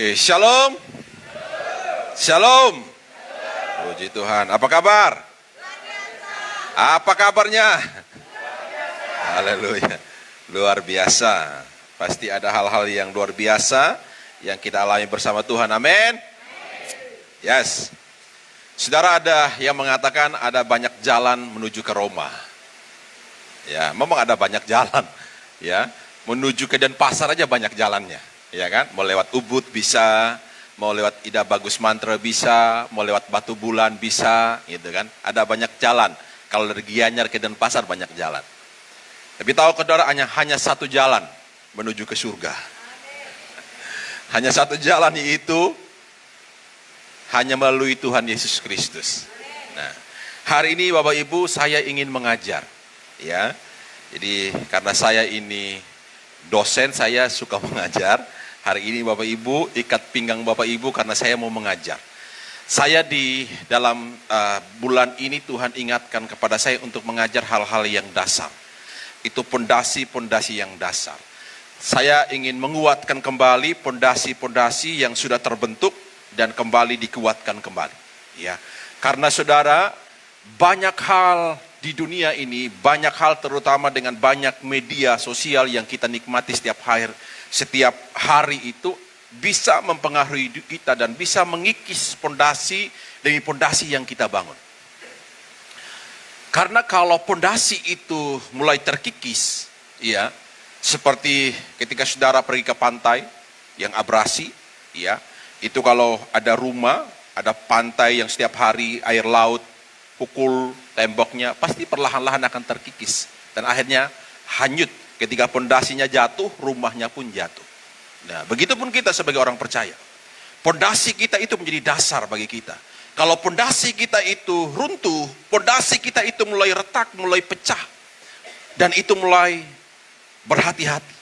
Oke, shalom. Shalom. Puji Tuhan. Apa kabar? Apa kabarnya? Haleluya. Luar biasa. Pasti ada hal-hal yang luar biasa yang kita alami bersama Tuhan. Amin. Yes. Saudara, ada yang mengatakan ada banyak jalan menuju ke Roma. Ya, memang ada banyak jalan. Ya, menuju ke Denpasar aja banyak jalannya. Ya kan? Mau lewat Ubud bisa, mau lewat Ida Bagus Mantra bisa, mau lewat Batu Bulan bisa, gitu kan? Ada banyak jalan. Kalau dari Gianyar ke Denpasar banyak jalan. Tapi tahu saudara, hanya satu jalan menuju ke surga. Hanya satu jalan, yaitu hanya melalui Tuhan Yesus Kristus. Nah, hari ini Bapak Ibu saya ingin mengajar, ya. Jadi karena saya ini dosen, saya suka mengajar. Hari ini Bapak Ibu ikat pinggang Bapak Ibu karena saya mau mengajar. Saya di dalam bulan ini Tuhan ingatkan kepada saya untuk mengajar hal-hal yang dasar. Itu pondasi-pondasi yang dasar. Saya ingin menguatkan kembali pondasi-pondasi yang sudah terbentuk dan kembali dikuatkan kembali. Ya, karena saudara, banyak hal di dunia ini, banyak hal terutama dengan banyak media sosial yang kita nikmati setiap hari itu bisa mempengaruhi hidup kita dan bisa mengikis pondasi demi pondasi yang kita bangun. Karena kalau pondasi itu mulai terkikis, ya, seperti ketika saudara pergi ke pantai yang abrasi, ya, itu kalau ada rumah, ada pantai yang setiap hari air laut pukul temboknya, pasti perlahan-lahan akan terkikis dan akhirnya hanyut. Ketika pondasinya jatuh, rumahnya pun jatuh. Nah, begitupun kita sebagai orang percaya. Pondasi kita itu menjadi dasar bagi kita. Kalau pondasi kita itu runtuh, pondasi kita itu mulai retak, mulai pecah, dan itu mulai berhati-hati,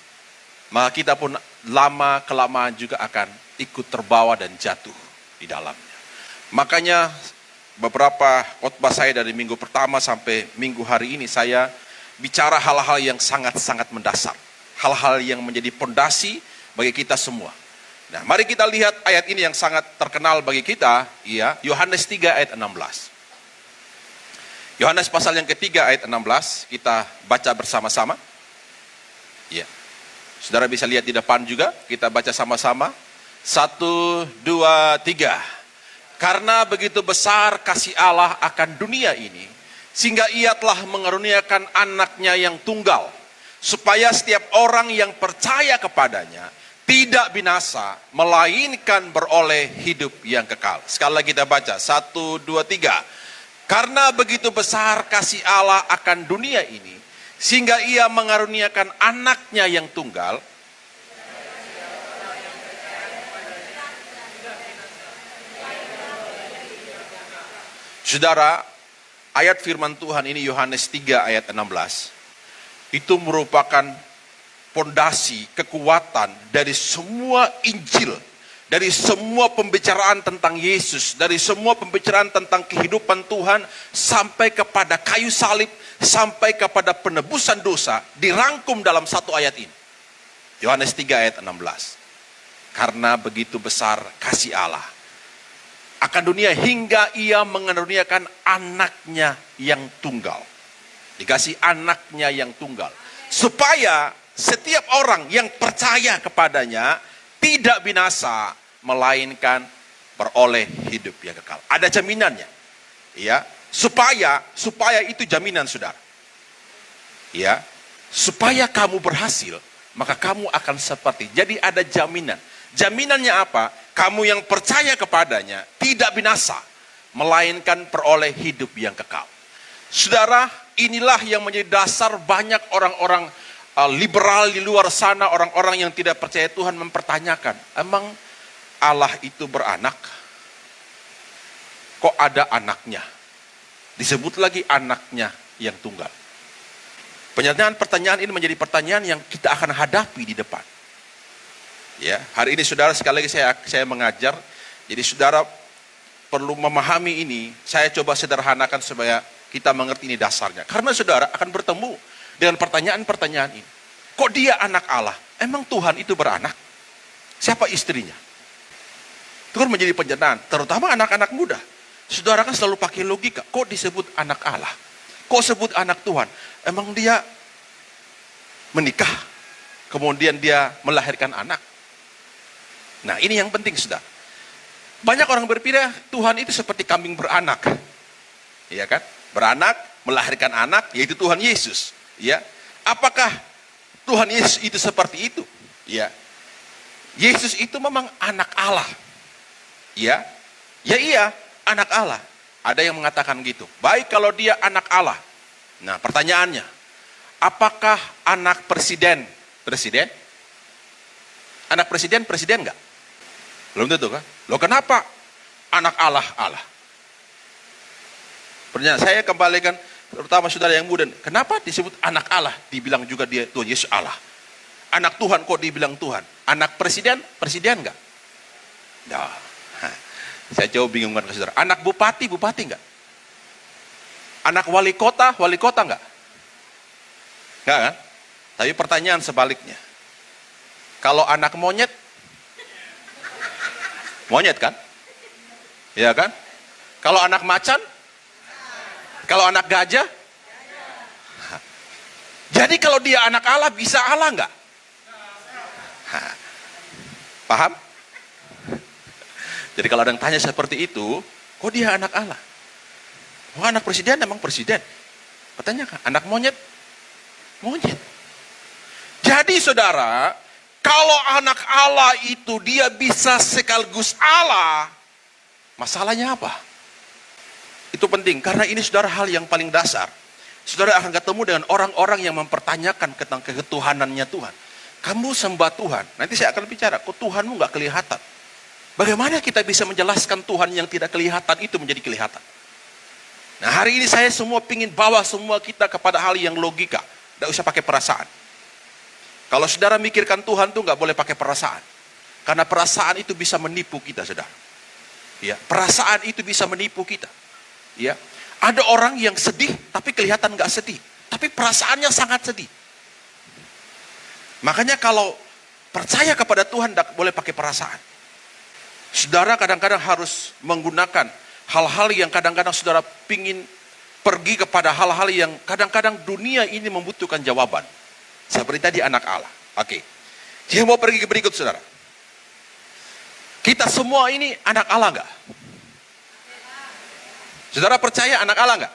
maka kita pun lama-kelamaan juga akan ikut terbawa dan jatuh di dalamnya. Makanya beberapa khotbah saya dari minggu pertama sampai minggu hari ini saya bicara hal-hal yang sangat-sangat mendasar. Hal-hal yang menjadi pondasi bagi kita semua. Nah, mari kita lihat ayat ini yang sangat terkenal bagi kita, ya, Yohanes 3 ayat 16. Yohanes pasal yang ketiga ayat 16, kita baca bersama-sama. Ya. Saudara bisa lihat di depan juga, kita baca sama-sama. 1, 2, 3. Karena begitu besar kasih Allah akan dunia ini, sehingga ia telah mengaruniakan anaknya yang tunggal, supaya setiap orang yang percaya kepadanya tidak binasa, melainkan beroleh hidup yang kekal. Sekali lagi kita baca, 1, 2, 3. Karena begitu besar kasih Allah akan dunia ini, sehingga ia mengaruniakan anaknya yang tunggal. Saudara, ayat firman Tuhan ini Yohanes 3 ayat 16. Itu merupakan pondasi kekuatan dari semua Injil, dari semua pembicaraan tentang Yesus, dari semua pembicaraan tentang kehidupan Tuhan sampai kepada kayu salib, sampai kepada penebusan dosa, dirangkum dalam satu ayat ini. Yohanes 3 ayat 16. Karena begitu besar kasih Allah akan dunia hingga ia mengaruniakan anaknya yang tunggal. Dikasih anaknya yang tunggal. Supaya setiap orang yang percaya kepadanya tidak binasa, melainkan beroleh hidup yang kekal. Ada jaminannya. Ya, supaya itu jaminan saudara. Ya, supaya kamu berhasil, maka kamu akan seperti. Jadi ada jaminan. Jaminannya apa? Kamu yang percaya kepadanya tidak binasa, melainkan peroleh hidup yang kekal. Saudara, inilah yang menjadi dasar banyak orang-orang liberal di luar sana, orang-orang yang tidak percaya Tuhan mempertanyakan, emang Allah itu beranak? Kok ada anaknya? Disebut lagi anaknya yang tunggal. Pertanyaan ini menjadi pertanyaan yang kita akan hadapi di depan. Ya, hari ini saudara, sekali lagi saya mengajar. Jadi saudara perlu memahami ini. Saya coba sederhanakan supaya kita mengerti ini dasarnya. Karena saudara akan bertemu dengan pertanyaan-pertanyaan ini. Kok dia anak Allah? Emang Tuhan itu beranak? Siapa istrinya? Itu kan menjadi penjenaan, terutama anak-anak muda. Saudara kan selalu pakai logika, kok disebut anak Allah? Kok sebut anak Tuhan? Emang dia menikah, kemudian dia melahirkan anak? Nah, ini yang penting, saudara. Banyak orang berpikir Tuhan itu seperti kambing beranak. Iya kan? Beranak, melahirkan anak, yaitu Tuhan Yesus. Ya. Apakah Tuhan Yesus itu seperti itu? Ya. Yesus itu memang anak Allah. Ya. Ya iya, anak Allah. Ada yang mengatakan gitu. Baik kalau dia anak Allah. Nah, pertanyaannya, apakah anak presiden? Presiden? Anak presiden enggak? Belum tentu kan? Loh kenapa anak Allah Allah? Pertanyaan saya kembalikan, terutama saudara yang muda, kenapa disebut anak Allah? Dibilang juga dia Tuhan Yesus Allah. Anak Tuhan kok dibilang Tuhan? Anak presiden enggak? Nah, saya jauh bingungkan ke saudara. Anak bupati enggak? Anak wali kota enggak? Enggak kan? Tapi pertanyaan sebaliknya. Kalau anak monyet kan? Iya kan? Kalau anak macan? Kalau anak gajah? Jadi kalau dia anak Allah, bisa Allah enggak? Paham? Jadi kalau ada yang tanya seperti itu, kok dia anak Allah? Oh, anak presiden emang presiden. Pertanyakan, anak monyet? Monyet. Jadi saudara, kalau anak Allah itu dia bisa sekaligus Allah, masalahnya apa? Itu penting, karena ini saudara hal yang paling dasar. Saudara akan ketemu dengan orang-orang yang mempertanyakan tentang ketuhanannya Tuhan. Kamu sembah Tuhan, nanti saya akan bicara, kok Tuhanmu nggak kelihatan? Bagaimana kita bisa menjelaskan Tuhan yang tidak kelihatan itu menjadi kelihatan? Nah, hari ini saya semua ingin bawa semua kita kepada hal yang logika. Tidak usah pakai perasaan. Kalau saudara mikirkan Tuhan tuh nggak boleh pakai perasaan. Karena perasaan itu bisa menipu kita, saudara. Ya, perasaan itu bisa menipu kita. Ya, ada orang yang sedih tapi kelihatan nggak sedih. Tapi perasaannya sangat sedih. Makanya kalau percaya kepada Tuhan tidak boleh pakai perasaan. Saudara kadang-kadang harus menggunakan hal-hal yang kadang-kadang saudara pingin pergi kepada hal-hal yang kadang-kadang dunia ini membutuhkan jawaban. Seperti tadi anak Allah. Oke. Saya mau pergi ke berikut, saudara. Kita semua ini anak Allah enggak? Saudara percaya anak Allah enggak?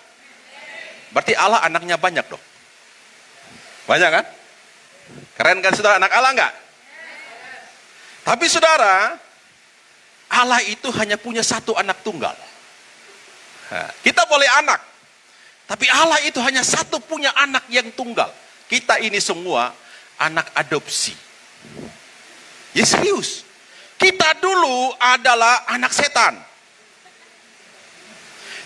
Berarti Allah anaknya banyak dong. Banyak kan? Keren kan saudara, anak Allah enggak? Tapi saudara, Allah itu hanya punya satu anak tunggal. Kita boleh anak, tapi Allah itu hanya satu punya anak yang tunggal. Kita ini semua anak adopsi. Ya serius. Kita dulu adalah anak setan.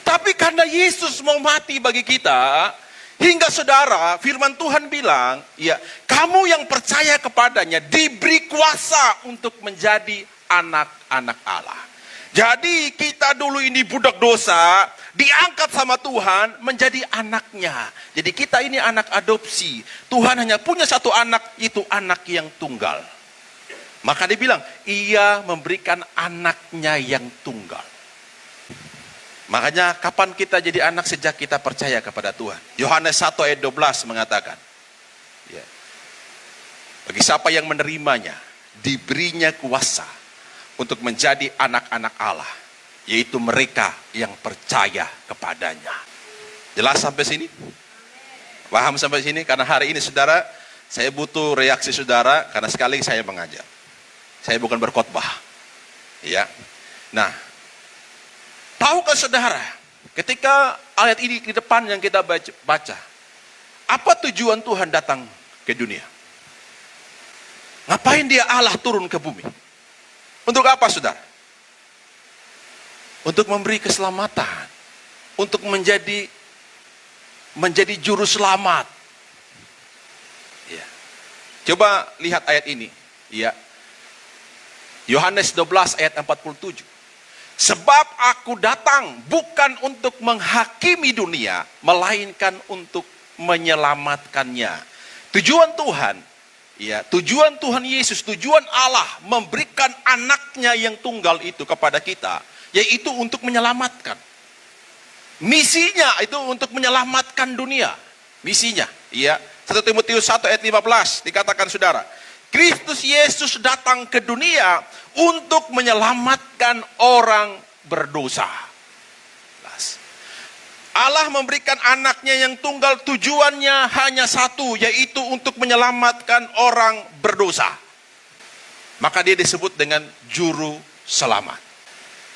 Tapi karena Yesus mau mati bagi kita, hingga saudara, firman Tuhan bilang, ya, kamu yang percaya kepadanya diberi kuasa untuk menjadi anak-anak Allah. Jadi kita dulu ini budak dosa, diangkat sama Tuhan menjadi anaknya. Jadi kita ini anak adopsi. Tuhan hanya punya satu anak, itu anak yang tunggal. Maka dia bilang, ia memberikan anaknya yang tunggal. Makanya kapan kita jadi anak? Sejak kita percaya kepada Tuhan. Yohanes 1 ayat 12 mengatakan, ya, bagi siapa yang menerimanya, diberinya kuasa untuk menjadi anak-anak Allah, yaitu mereka yang percaya kepadanya. Jelas sampai sini? Paham sampai sini? Karena hari ini saudara, saya butuh reaksi saudara, karena sekali saya mengajar. Saya bukan berkhotbah. Ya. Nah, tahukah saudara, ketika ayat ini di depan yang kita baca, apa tujuan Tuhan datang ke dunia? Ngapain dia Allah turun ke bumi? Untuk apa, saudara? Untuk memberi keselamatan. Untuk menjadi juru selamat. Ya. Coba lihat ayat ini. Ya. Yohanes 12 ayat 47. Sebab aku datang bukan untuk menghakimi dunia, melainkan untuk menyelamatkannya. Tujuan Tuhan Ya, tujuan Tuhan Yesus, tujuan Allah memberikan anaknya yang tunggal itu kepada kita, yaitu untuk menyelamatkan. Misinya itu untuk menyelamatkan dunia. Misinya, ya. 1 Timotius 1 ayat 15 dikatakan saudara, Kristus Yesus datang ke dunia untuk menyelamatkan orang berdosa. Allah memberikan anaknya yang tunggal, tujuannya hanya satu, yaitu untuk menyelamatkan orang berdosa. Maka dia disebut dengan juru selamat.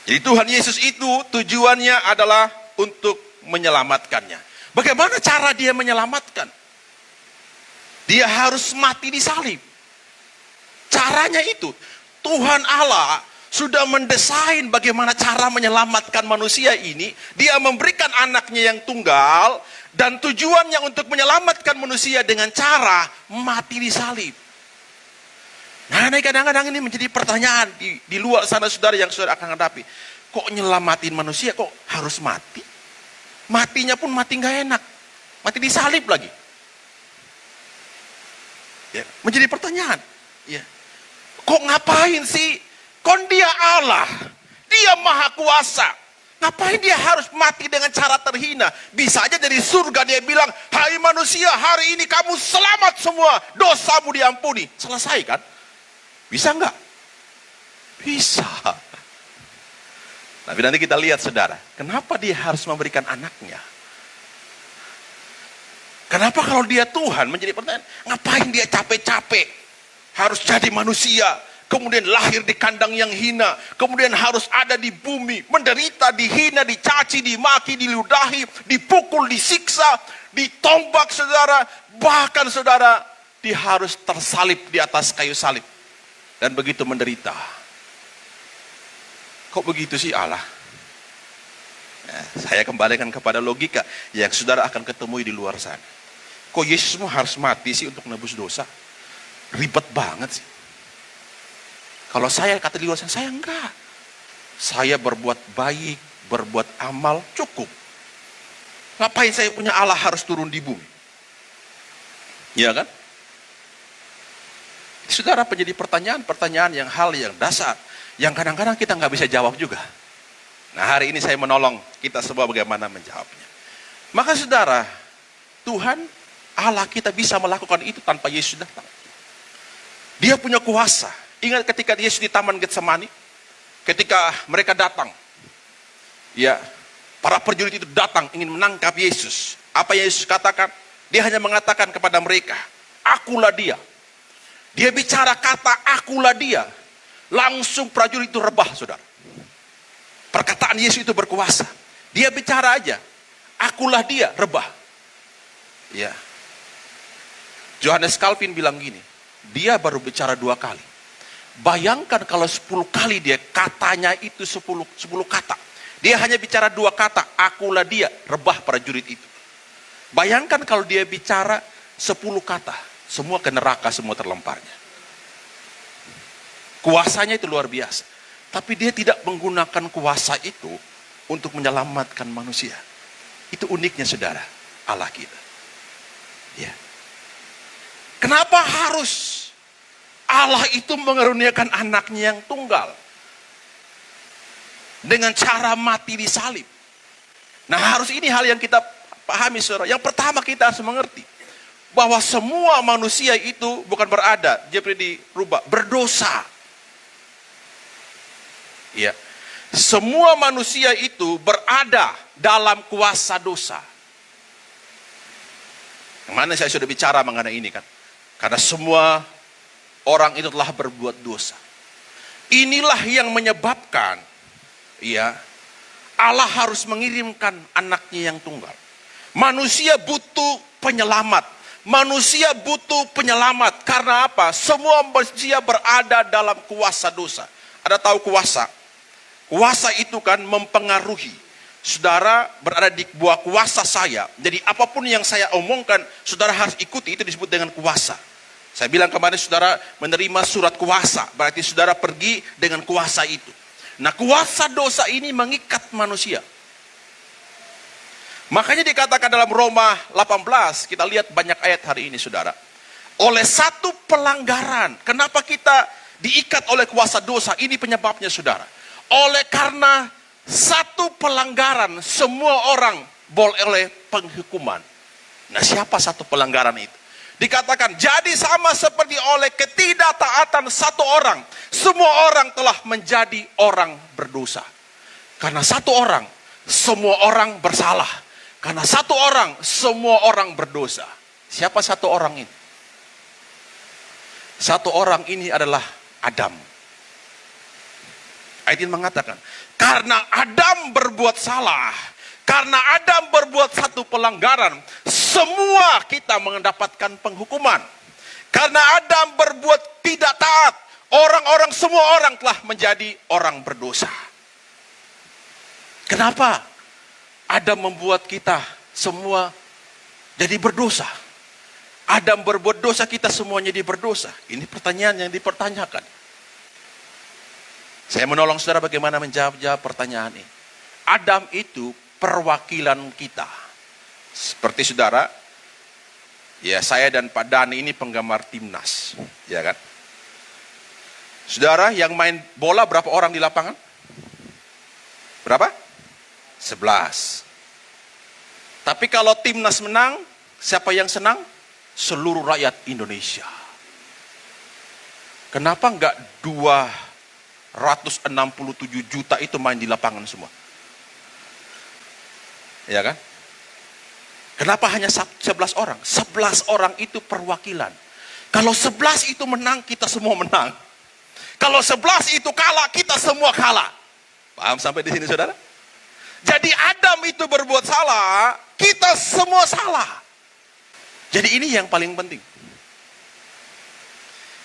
Jadi Tuhan Yesus itu tujuannya adalah untuk menyelamatkannya. Bagaimana cara dia menyelamatkan? Dia harus mati di salib. Caranya itu, Tuhan Allah sudah mendesain bagaimana cara menyelamatkan manusia ini. Dia memberikan anaknya yang tunggal, dan tujuannya untuk menyelamatkan manusia dengan cara mati di salib. Nah, kadang-kadang ini menjadi pertanyaan di luar sana saudara yang saudara akan hadapi. Kok nyelamatin manusia kok harus mati? Matinya pun mati gak enak. Mati di salib lagi. Ya, menjadi pertanyaan. Ya. Kok ngapain sih? Kon dia Allah, dia maha kuasa. Ngapain dia harus mati dengan cara terhina? Bisa aja dari surga dia bilang, hai manusia, hari ini kamu selamat semua, dosamu diampuni. Selesai kan? Bisa enggak? Bisa. Tapi nanti kita lihat saudara, kenapa dia harus memberikan anaknya? Kenapa kalau dia Tuhan? Menjadi pertanyaan, ngapain dia capek-capek harus jadi manusia, kemudian lahir di kandang yang hina, kemudian harus ada di bumi, menderita, dihina, dicaci, dimaki, diludahi, dipukul, disiksa, ditombak saudara, bahkan saudara, dia harus tersalib di atas kayu salib, dan begitu menderita. Kok begitu sih Allah? Nah, saya kembalikan kepada logika yang saudara akan ketemui di luar sana. Kok Yesus harus mati sih untuk nebus dosa? Ribet banget sih. Kalau saya kata di luar sana, saya enggak. Saya berbuat baik, berbuat amal, cukup. Ngapain saya punya Allah harus turun di bumi? Iya kan? Saudara, menjadi pertanyaan yang hal yang dasar, yang kadang-kadang kita nggak bisa jawab juga. Nah, hari ini saya menolong kita semua bagaimana menjawabnya. Maka saudara, Tuhan Allah kita bisa melakukan itu tanpa Yesus datang. Dia punya kuasa. Ingat ketika Yesus di Taman Getsemani, ketika mereka datang, ya, para prajurit itu datang ingin menangkap Yesus. Apa yang Yesus katakan? Dia hanya mengatakan kepada mereka, akulah dia. Dia bicara kata akulah dia. Langsung prajurit itu rebah, saudara. Perkataan Yesus itu berkuasa. Dia bicara aja, akulah dia, rebah. Ya. Johannes Calvin bilang gini, dia baru bicara 2 kali. Bayangkan kalau 10 kali dia katanya itu 10 kata. Dia hanya bicara 2 kata, akulah dia, rebah prajurit itu. Bayangkan kalau dia bicara 10 kata, semua ke neraka, semua terlemparnya. Kuasanya itu luar biasa. Tapi dia tidak menggunakan kuasa itu untuk menyelamatkan manusia. Itu uniknya saudara, Allah kita. Ya. Kenapa harus Allah itu mengaruniakan anaknya yang tunggal dengan cara mati di salib? Nah, harus ini hal yang kita pahami saudara. Yang pertama kita harus mengerti bahwa semua manusia itu bukan berada, jadi dirubah, berdosa. Ya. Semua manusia itu berada dalam kuasa dosa. Yang mana saya sudah bicara mengenai ini kan? Karena semua orang itu telah berbuat dosa. Inilah yang menyebabkan, ya, Allah harus mengirimkan anaknya yang tunggal. Manusia butuh penyelamat. Manusia butuh penyelamat. Karena apa? Semua manusia berada dalam kuasa dosa. Ada tahu kuasa? Kuasa itu kan mempengaruhi. Saudara berada di bawah kuasa saya. Jadi apapun yang saya omongkan, saudara harus ikuti. Itu disebut dengan kuasa. Saya bilang kemarin saudara menerima surat kuasa. Berarti saudara pergi dengan kuasa itu. Nah, kuasa dosa ini mengikat manusia. Makanya dikatakan dalam Roma 18, kita lihat banyak ayat hari ini saudara. oleh satu pelanggaran. Kenapa kita diikat oleh kuasa dosa? Ini penyebabnya, saudara. Oleh karena satu pelanggaran, semua orang boleh penghukuman. Nah, siapa satu pelanggaran itu? Dikatakan, jadi sama seperti oleh ketidaktaatan satu orang, semua orang telah menjadi orang berdosa. Karena satu orang, semua orang bersalah. Karena satu orang, semua orang berdosa. Siapa satu orang ini? Satu orang ini adalah Adam. Ayat ini mengatakan, karena Adam berbuat salah, karena Adam berbuat satu pelanggaran, semua kita mendapatkan penghukuman. Karena Adam berbuat tidak taat, semua orang telah menjadi orang berdosa. Kenapa Adam membuat kita semua jadi berdosa? Adam berbuat dosa, kita semuanya jadi berdosa. Ini pertanyaan yang dipertanyakan. Saya menolong saudara bagaimana menjawab pertanyaan ini. Adam itu perwakilan kita. Seperti saudara, ya saya dan Pak Dani ini penggemar timnas, ya kan? Saudara yang main bola berapa orang di lapangan? Berapa? 11. Tapi kalau timnas menang, siapa yang senang? Seluruh rakyat Indonesia. Kenapa enggak 267 juta itu main di lapangan semua? Ya kan? Kenapa hanya 11 orang? 11 orang itu perwakilan. Kalau 11 itu menang, kita semua menang. Kalau 11 itu kalah, kita semua kalah. Paham sampai di sini, saudara? Jadi Adam itu berbuat salah, kita semua salah. Jadi ini yang paling penting.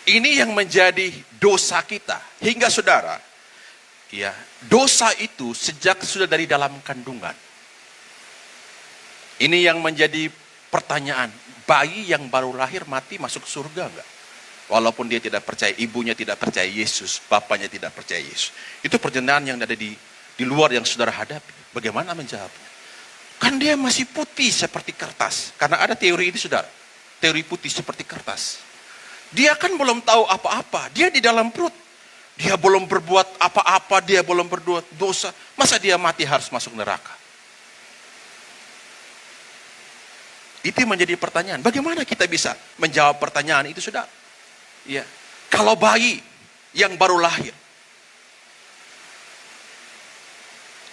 Ini yang menjadi dosa kita. Hingga saudara, ya, dosa itu sejak sudah dari dalam kandungan. Ini yang menjadi pertanyaan. Bayi yang baru lahir mati masuk surga enggak? Walaupun dia tidak percaya, ibunya tidak percaya Yesus, bapaknya tidak percaya Yesus. Itu pertanyaan yang ada di luar yang saudara hadapi. Bagaimana menjawabnya? Kan dia masih putih seperti kertas. Karena ada teori ini, saudara. Teori putih seperti kertas. Dia kan belum tahu apa-apa. Dia di dalam perut. Dia belum berbuat apa-apa. Dia belum berbuat dosa. Masa dia mati harus masuk neraka? Itu menjadi pertanyaan. Bagaimana kita bisa menjawab pertanyaan itu, saudara? Ya. Kalau bayi yang baru lahir.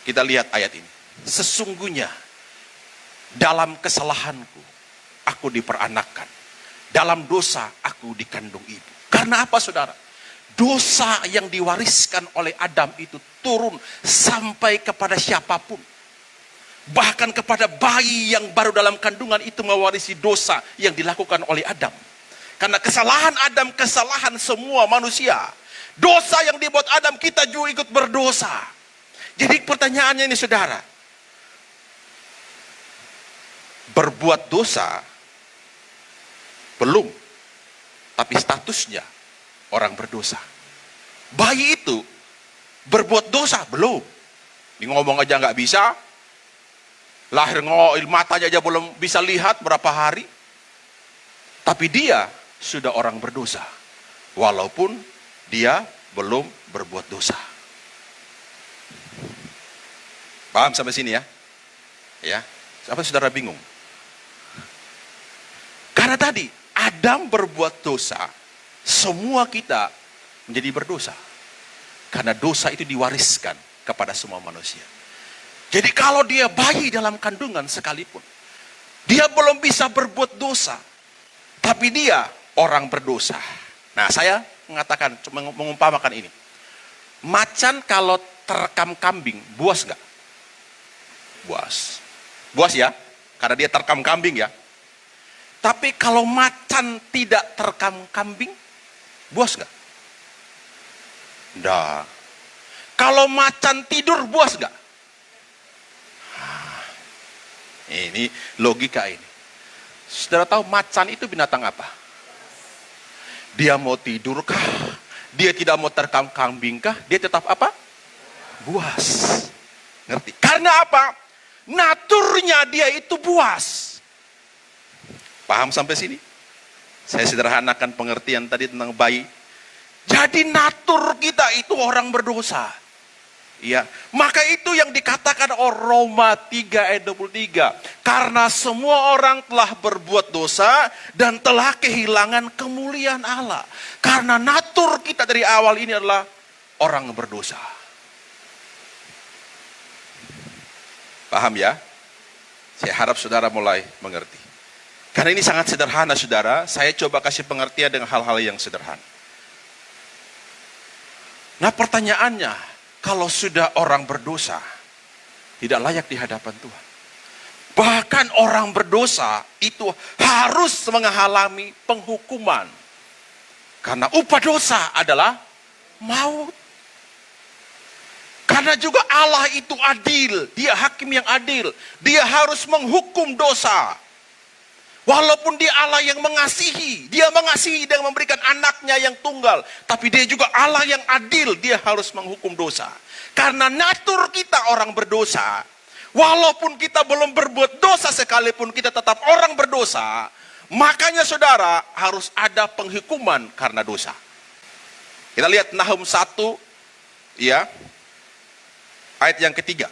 Kita lihat ayat ini. Sesungguhnya dalam kesalahanku aku diperanakkan. Dalam dosa aku dikandung ibu. Karena apa, saudara? Dosa yang diwariskan oleh Adam itu turun sampai kepada siapapun. Bahkan kepada bayi yang baru dalam kandungan itu mewarisi dosa yang dilakukan oleh Adam. Karena kesalahan Adam, kesalahan semua manusia. Dosa yang dibuat Adam, kita juga ikut berdosa. Jadi pertanyaannya ini, saudara. Berbuat dosa belum, tapi statusnya orang berdosa. Bayi itu berbuat dosa belum. Ini ngomong aja nggak bisa, lahir matanya aja belum bisa lihat berapa hari, tapi dia sudah orang berdosa, walaupun dia belum berbuat dosa. Paham sampai sini ya? Ya, apa saudara bingung? Karena tadi Adam berbuat dosa, semua kita menjadi berdosa. Karena dosa itu diwariskan kepada semua manusia. Jadi kalau dia bayi dalam kandungan sekalipun, dia belum bisa berbuat dosa, tapi dia orang berdosa. Nah, saya mengatakan, mengumpamakan ini. Macan kalau terekam kambing, buas nggak? Buas. Buas ya, karena dia terekam kambing ya. Tapi kalau macan tidak terekam kambing, buas nggak? Nggak. Kalau macan tidur, buas nggak? Ini logika ini. Saudara tahu macan itu binatang apa? Dia mau tidur kah? Dia tidak mau terekam kambing kah? Dia tetap apa? Buas. Ngerti? Karena apa? Naturnya dia itu buas. Paham sampai sini? Saya sederhanakan pengertian tadi tentang bayi. Jadi natur kita itu orang berdosa. Ya, maka itu yang dikatakan Roma 3 ayat 23. Karena semua orang telah berbuat dosa dan telah kehilangan kemuliaan Allah. Karena natur kita dari awal ini adalah orang berdosa. Paham ya? Saya harap saudara mulai mengerti. Karena ini sangat sederhana saudara, saya coba kasih pengertian dengan hal-hal yang sederhana. Nah pertanyaannya, kalau sudah orang berdosa, tidak layak di hadapan Tuhan. Bahkan orang berdosa itu harus mengalami penghukuman. Karena upah dosa adalah maut. Karena juga Allah itu adil, dia hakim yang adil. Dia harus menghukum dosa. Walaupun dia Allah yang mengasihi, dia mengasihi dengan memberikan anaknya yang tunggal. Tapi dia juga Allah yang adil, dia harus menghukum dosa. Karena natur kita orang berdosa, walaupun kita belum berbuat dosa sekalipun kita tetap orang berdosa, makanya saudara harus ada penghukuman karena dosa. Kita lihat Nahum 1, ya, ayat yang ketiga.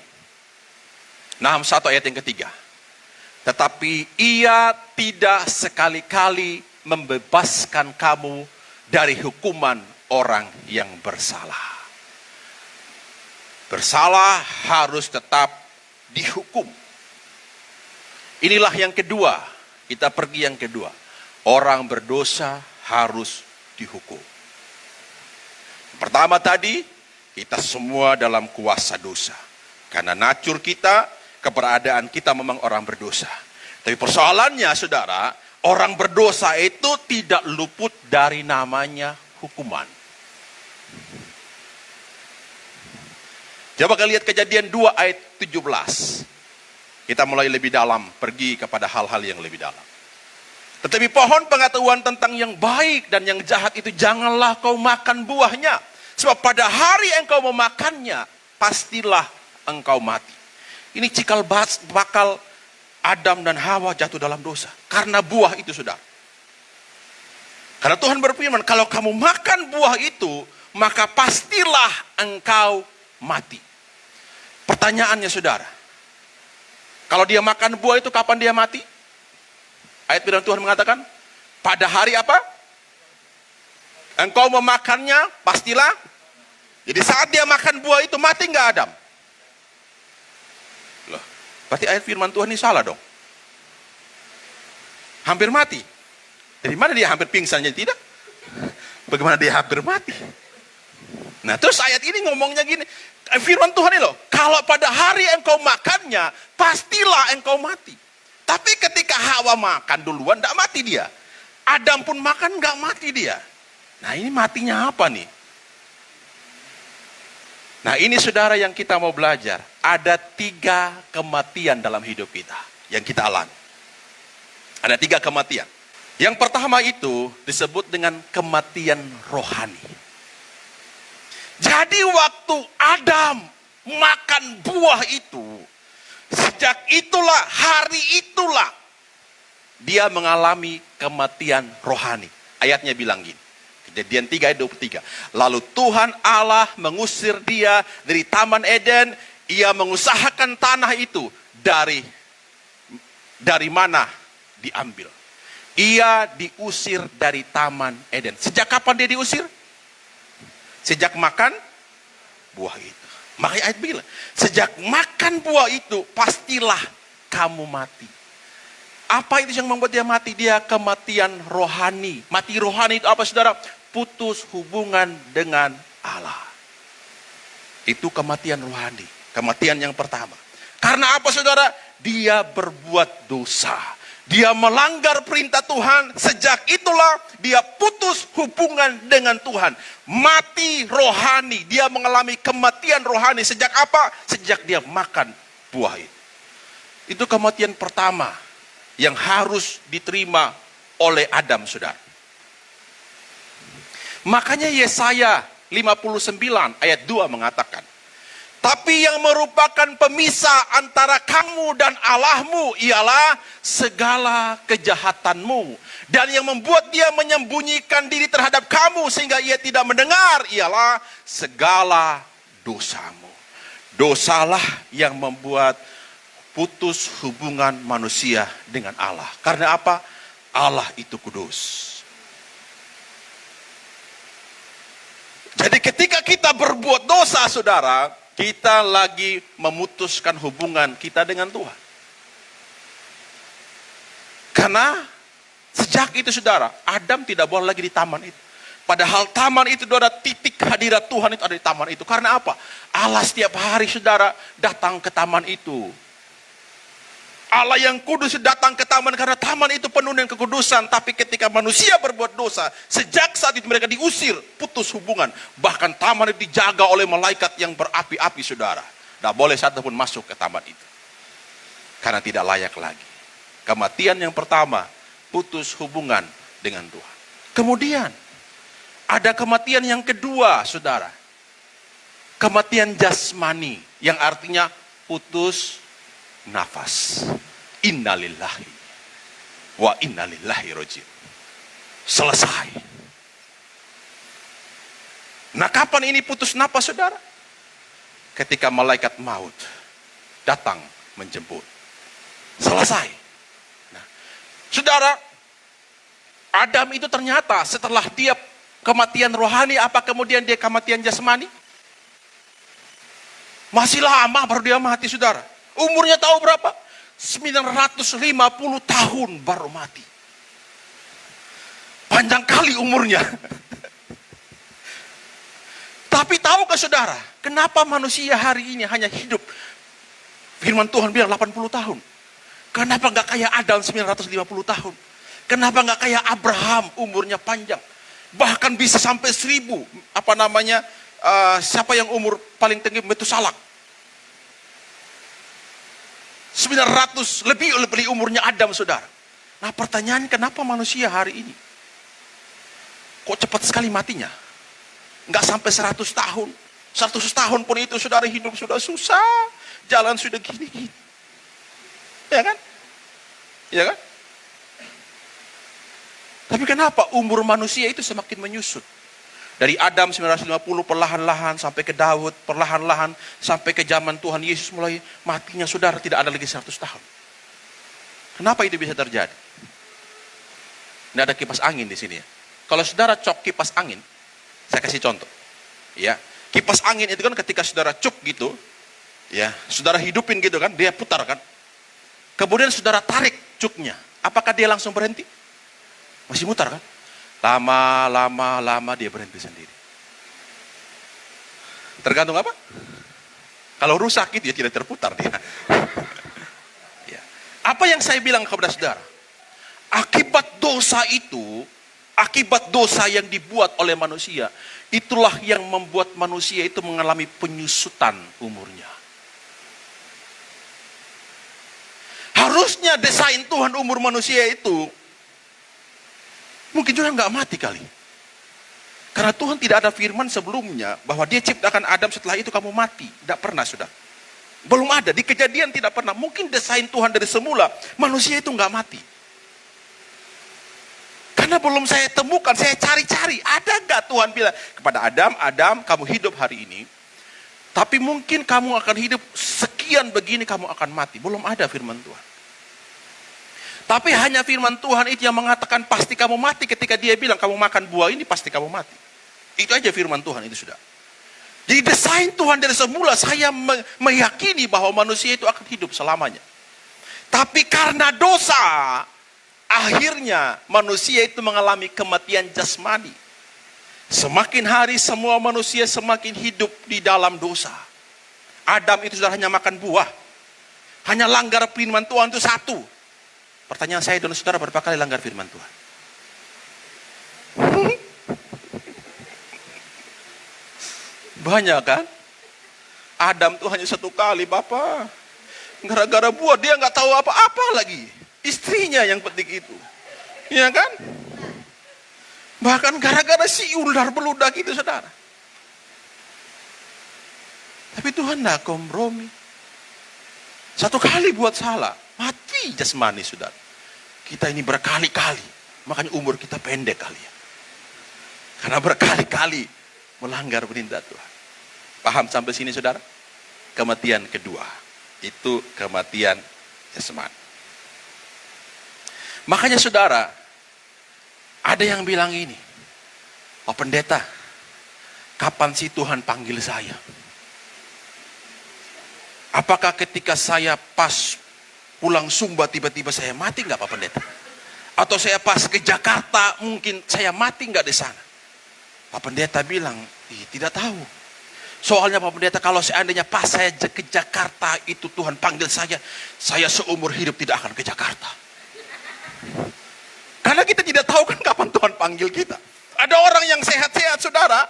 Nahum 1 ayat yang ketiga. Tetapi ia tidak sekali-kali membebaskan kamu dari hukuman orang yang bersalah. Bersalah harus tetap dihukum. Inilah yang kedua. Kita pergi yang kedua. Orang berdosa harus dihukum. Pertama tadi, kita semua dalam kuasa dosa. Karena natur kita, keberadaan kita memang orang berdosa. Tapi persoalannya saudara, orang berdosa itu tidak luput dari namanya hukuman. Coba kita lihat Kejadian 2 ayat 17. Kita mulai lebih dalam, pergi kepada hal-hal yang lebih dalam. Tetapi pohon pengetahuan tentang yang baik dan yang jahat itu janganlah kau makan buahnya. Sebab pada hari engkau memakannya, pastilah engkau mati. Ini cikal bakal Adam dan Hawa jatuh dalam dosa. Karena buah itu saudara. Karena Tuhan berfirman, kalau kamu makan buah itu, maka pastilah engkau mati. Pertanyaannya saudara, kalau dia makan buah itu kapan dia mati? Ayat firman Tuhan mengatakan, pada hari apa? Engkau memakannya, pastilah. Jadi saat dia makan buah itu mati nggak Adam? Loh, berarti ayat firman Tuhan ini salah dong. Hampir mati. Dari mana dia hampir pingsan? Jadi tidak. Bagaimana dia hampir mati? Nah terus ayat ini ngomongnya gini. Firman Tuhan ini loh. Kalau pada hari engkau makannya, pastilah engkau mati. Tapi ketika Hawa makan duluan, tidak mati dia. Adam pun makan, nggak mati dia. Nah ini matinya apa nih? Nah ini saudara yang kita mau belajar. Ada 3 kematian dalam hidup kita yang kita alami. Ada 3 kematian. Yang pertama itu disebut dengan kematian rohani. Jadi waktu Adam makan buah itu, sejak itulah, hari itulah, dia mengalami kematian rohani. Ayatnya bilang gini. Kejadian 3 ayat 23. Lalu Tuhan Allah mengusir dia dari Taman Eden. Ia mengusahakan tanah itu dari mana diambil. Ia diusir dari Taman Eden. Sejak kapan dia diusir? Sejak makan buah itu. Makanya ayat bilang, sejak makan buah itu pastilah kamu mati. Apa itu yang membuat dia mati? Dia kematian rohani. Mati rohani itu apa saudara? Putus hubungan dengan Allah. Itu kematian rohani. Kematian yang pertama. Karena apa saudara? Dia berbuat dosa. Dia melanggar perintah Tuhan. Sejak itulah dia putus hubungan dengan Tuhan. Mati rohani. Dia mengalami kematian rohani. Sejak apa? Sejak dia makan buah itu. Itu kematian pertama yang harus diterima oleh Adam, saudara. Makanya Yesaya 59 ayat 2 mengatakan, Tapi yang merupakan pemisah antara kamu dan Allahmu ialah segala kejahatanmu. Dan yang membuat dia menyembunyikan diri terhadap kamu sehingga ia tidak mendengar ialah segala dosamu. Dosalah yang membuat putus hubungan manusia dengan Allah. Karena apa? Allah itu kudus. Jadi ketika kita berbuat dosa, saudara, kita lagi memutuskan hubungan kita dengan Tuhan. Karena sejak itu, saudara, Adam tidak boleh lagi di taman itu. Padahal taman itu, saudara, titik hadirat Tuhan itu ada di taman itu. Karena apa? Allah setiap hari, saudara, datang ke taman itu. Allah yang kudus datang ke taman karena taman itu penuh dengan kekudusan. Tapi ketika manusia berbuat dosa, sejak saat itu mereka diusir, putus hubungan. Bahkan taman itu dijaga oleh malaikat yang berapi-api, saudara. Tidak boleh satu pun masuk ke taman itu. Karena tidak layak lagi. Kematian yang pertama, putus hubungan dengan Tuhan. Kemudian, ada kematian yang kedua, saudara. Kematian jasmani, yang artinya putus nafas. Innalillahi wa innalillahi rojiun. Selesai. Nah, kapan ini putus nafas, saudara? Ketika malaikat maut datang menjemput. Selesai. Nah, saudara, Adam itu ternyata setelah dia kematian rohani, apa kemudian dia kematian jasmani? Masih lama baru dia mati, saudara. Umurnya tahu berapa? 950 tahun baru mati. Panjang kali umurnya. Tapi tahukah, saudara, kenapa manusia hari ini hanya hidup? Firman Tuhan bilang 80 tahun. Kenapa nggak kayak Adam 950 tahun? Kenapa nggak kayak Abraham umurnya panjang? Bahkan bisa sampai 1000. Siapa yang umur paling tinggi? Metusalak. 900 lebih umurnya Adam, saudara. Nah, pertanyaannya, kenapa manusia hari ini kok cepat sekali matinya? Nggak sampai 100 tahun. 100 tahun pun itu, saudara, hidup sudah susah. Jalan sudah gini-gini. Ya kan? Ya kan? Tapi kenapa umur manusia itu semakin menyusut? Dari Adam 950 perlahan-lahan sampai ke Daud, perlahan-lahan sampai ke zaman Tuhan Yesus mulai matinya, saudara, tidak ada lagi 100 tahun. Kenapa itu bisa terjadi? Ini ada kipas angin di sini ya. Kalau saudara cok kipas angin, saya kasih contoh. Ya, kipas angin itu kan ketika saudara cuk gitu, ya, saudara hidupin gitu kan, dia putar kan. Kemudian saudara tarik cuknya, apakah dia langsung berhenti? Masih mutar kan? Lama dia berhenti sendiri. Tergantung apa? Kalau rusak itu ya tidak terputar dia. Ya. Apa yang saya bilang kepada saudara? Akibat dosa itu, akibat dosa yang dibuat oleh manusia, itulah yang membuat manusia itu mengalami penyusutan umurnya. Harusnya desain Tuhan umur manusia itu mungkin juga nggak mati kali. Karena Tuhan tidak ada firman sebelumnya bahwa dia ciptakan Adam setelah itu kamu mati. Tidak pernah, sudah. Belum ada. Di Kejadian tidak pernah. Mungkin desain Tuhan dari semula manusia itu nggak mati. Karena belum saya temukan, saya cari-cari. Ada nggak Tuhan bilang kepada Adam, Adam kamu hidup hari ini. Tapi mungkin kamu akan hidup sekian begini kamu akan mati. Belum ada firman Tuhan. Tapi hanya firman Tuhan itu yang mengatakan pasti kamu mati ketika dia bilang kamu makan buah ini pasti kamu mati. Itu aja firman Tuhan itu, sudah. Jadi desain Tuhan dari semula saya meyakini bahwa manusia itu akan hidup selamanya. Tapi karena dosa, akhirnya manusia itu mengalami kematian jasmani. Semakin hari semua manusia semakin hidup di dalam dosa. Adam itu sudah hanya makan buah. Hanya langgar firman Tuhan itu satu. Pertanyaan saya dan saudara, berapa kali langgar firman Tuhan? Banyak kan? Adam tuh hanya satu kali, Bapak. Gara-gara buah dia nggak tahu apa-apa lagi. Istrinya yang petik itu. Iya kan? Bahkan gara-gara si ular beludak itu, saudara. Tapi Tapi Tuhan tidak kompromi. Satu kali buat salah, mati jasmani saudara. Kita ini berkali-kali, makanya umur kita pendek kali ya. Karena berkali-kali melanggar perintah Tuhan. Paham sampai sini saudara? Kematian kedua, itu kematian jasmani. Makanya saudara, ada yang bilang ini, Pak Pendeta, kapan sih Tuhan panggil saya? Apakah ketika saya pas pulang Sumba tiba-tiba saya mati nggak Pak Pendeta? Atau saya pas ke Jakarta mungkin saya mati nggak di sana? Pak Pendeta bilang, tidak tahu. Soalnya Pak Pendeta, kalau seandainya pas saya ke Jakarta itu Tuhan panggil saya seumur hidup tidak akan ke Jakarta. Karena kita tidak tahu kan kapan Tuhan panggil kita. Ada orang yang sehat-sehat saudara,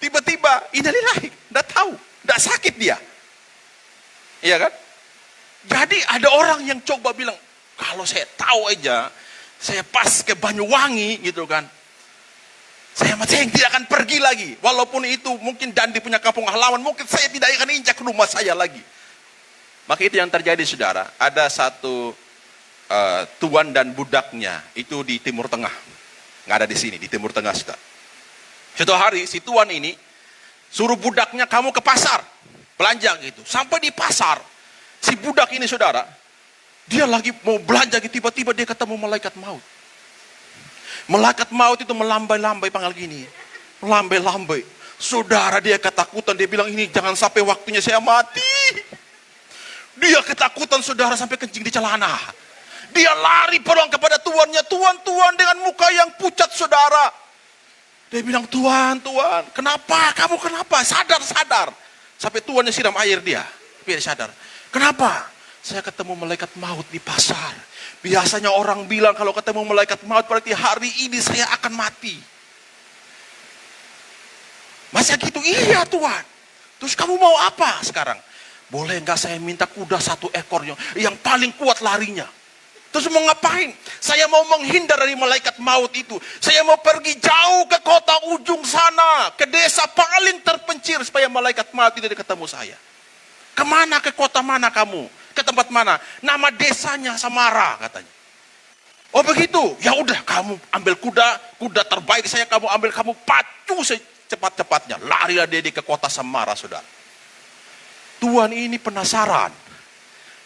tiba-tiba innalillahi, tidak tahu, tidak sakit dia. Iya kan? Jadi ada orang yang coba bilang, kalau saya tahu aja, saya pas ke Banyuwangi gitu kan, saya tidak akan pergi lagi. Walaupun itu mungkin Dandi punya kampung halaman, mungkin saya tidak akan injak rumah saya lagi. Maka itu yang terjadi saudara. Ada satu tuan dan budaknya, itu di Timur Tengah. Nggak ada di sini, di Timur Tengah saudara. Suatu hari si tuan ini suruh budaknya, kamu ke pasar belanja gitu. Sampai di pasar, si budak ini saudara, dia lagi mau belanja gitu, tiba-tiba dia ketemu malaikat maut. Malaikat maut itu melambai-lambai panggil gini. Melambai-lambai. Saudara dia ketakutan, dia bilang ini jangan sampai waktunya saya mati. Dia ketakutan saudara sampai kencing di celana. Dia lari pulang kepada tuannya, tuan dengan muka yang pucat saudara. Dia bilang, Tuan, kenapa? Kamu kenapa? Sadar. Sampai tuannya siram air dia. Biar sadar. Kenapa? Saya ketemu malaikat maut di pasar. Biasanya orang bilang kalau ketemu malaikat maut berarti hari ini saya akan mati. Masa gitu? Iya Tuhan. Terus kamu mau apa sekarang? Boleh nggak saya minta kuda 1 ekor yang paling kuat larinya? Terus mau ngapain? Saya mau menghindar dari malaikat maut itu. Saya mau pergi jauh ke kota ujung sana. Ke desa paling terpencil supaya malaikat maut tidak ketemu saya. Kemana? Ke kota mana kamu? Ke tempat mana? Nama desanya Samara katanya. Oh begitu? Ya udah kamu ambil kuda terbaik saya kamu ambil, kamu pacu secepat-cepatnya. Larilah dia ke kota Samara saudara. Tuan ini penasaran.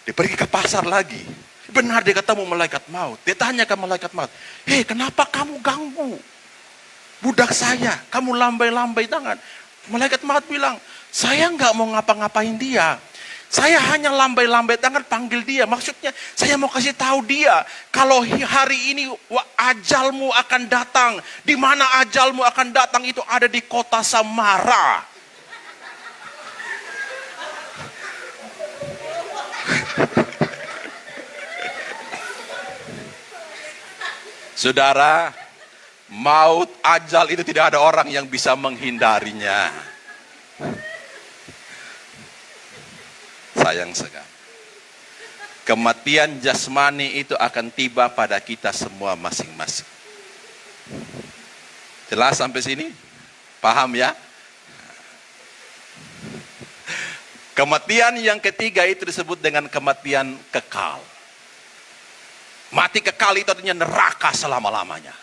Dia pergi ke pasar lagi. Benar dia ketemu malaikat maut. Dia tanya ke malaikat maut, hei kenapa kamu ganggu budak saya? Kamu lambai-lambai tangan. Malaikat maut bilang, saya nggak mau ngapa-ngapain dia. Saya hanya lambai-lambai tangan panggil dia. Maksudnya saya mau kasih tahu dia, kalau hari ini ajalmu akan datang. Di mana ajalmu akan datang itu ada di kota Samara. Saudara, maut, ajal itu tidak ada orang yang bisa menghindarinya. Sayang sekali. Kematian jasmani itu akan tiba pada kita semua masing-masing. Jelas sampai sini? Paham ya? Kematian yang ketiga itu disebut dengan kematian kekal. Mati kekal itu artinya neraka selama-lamanya.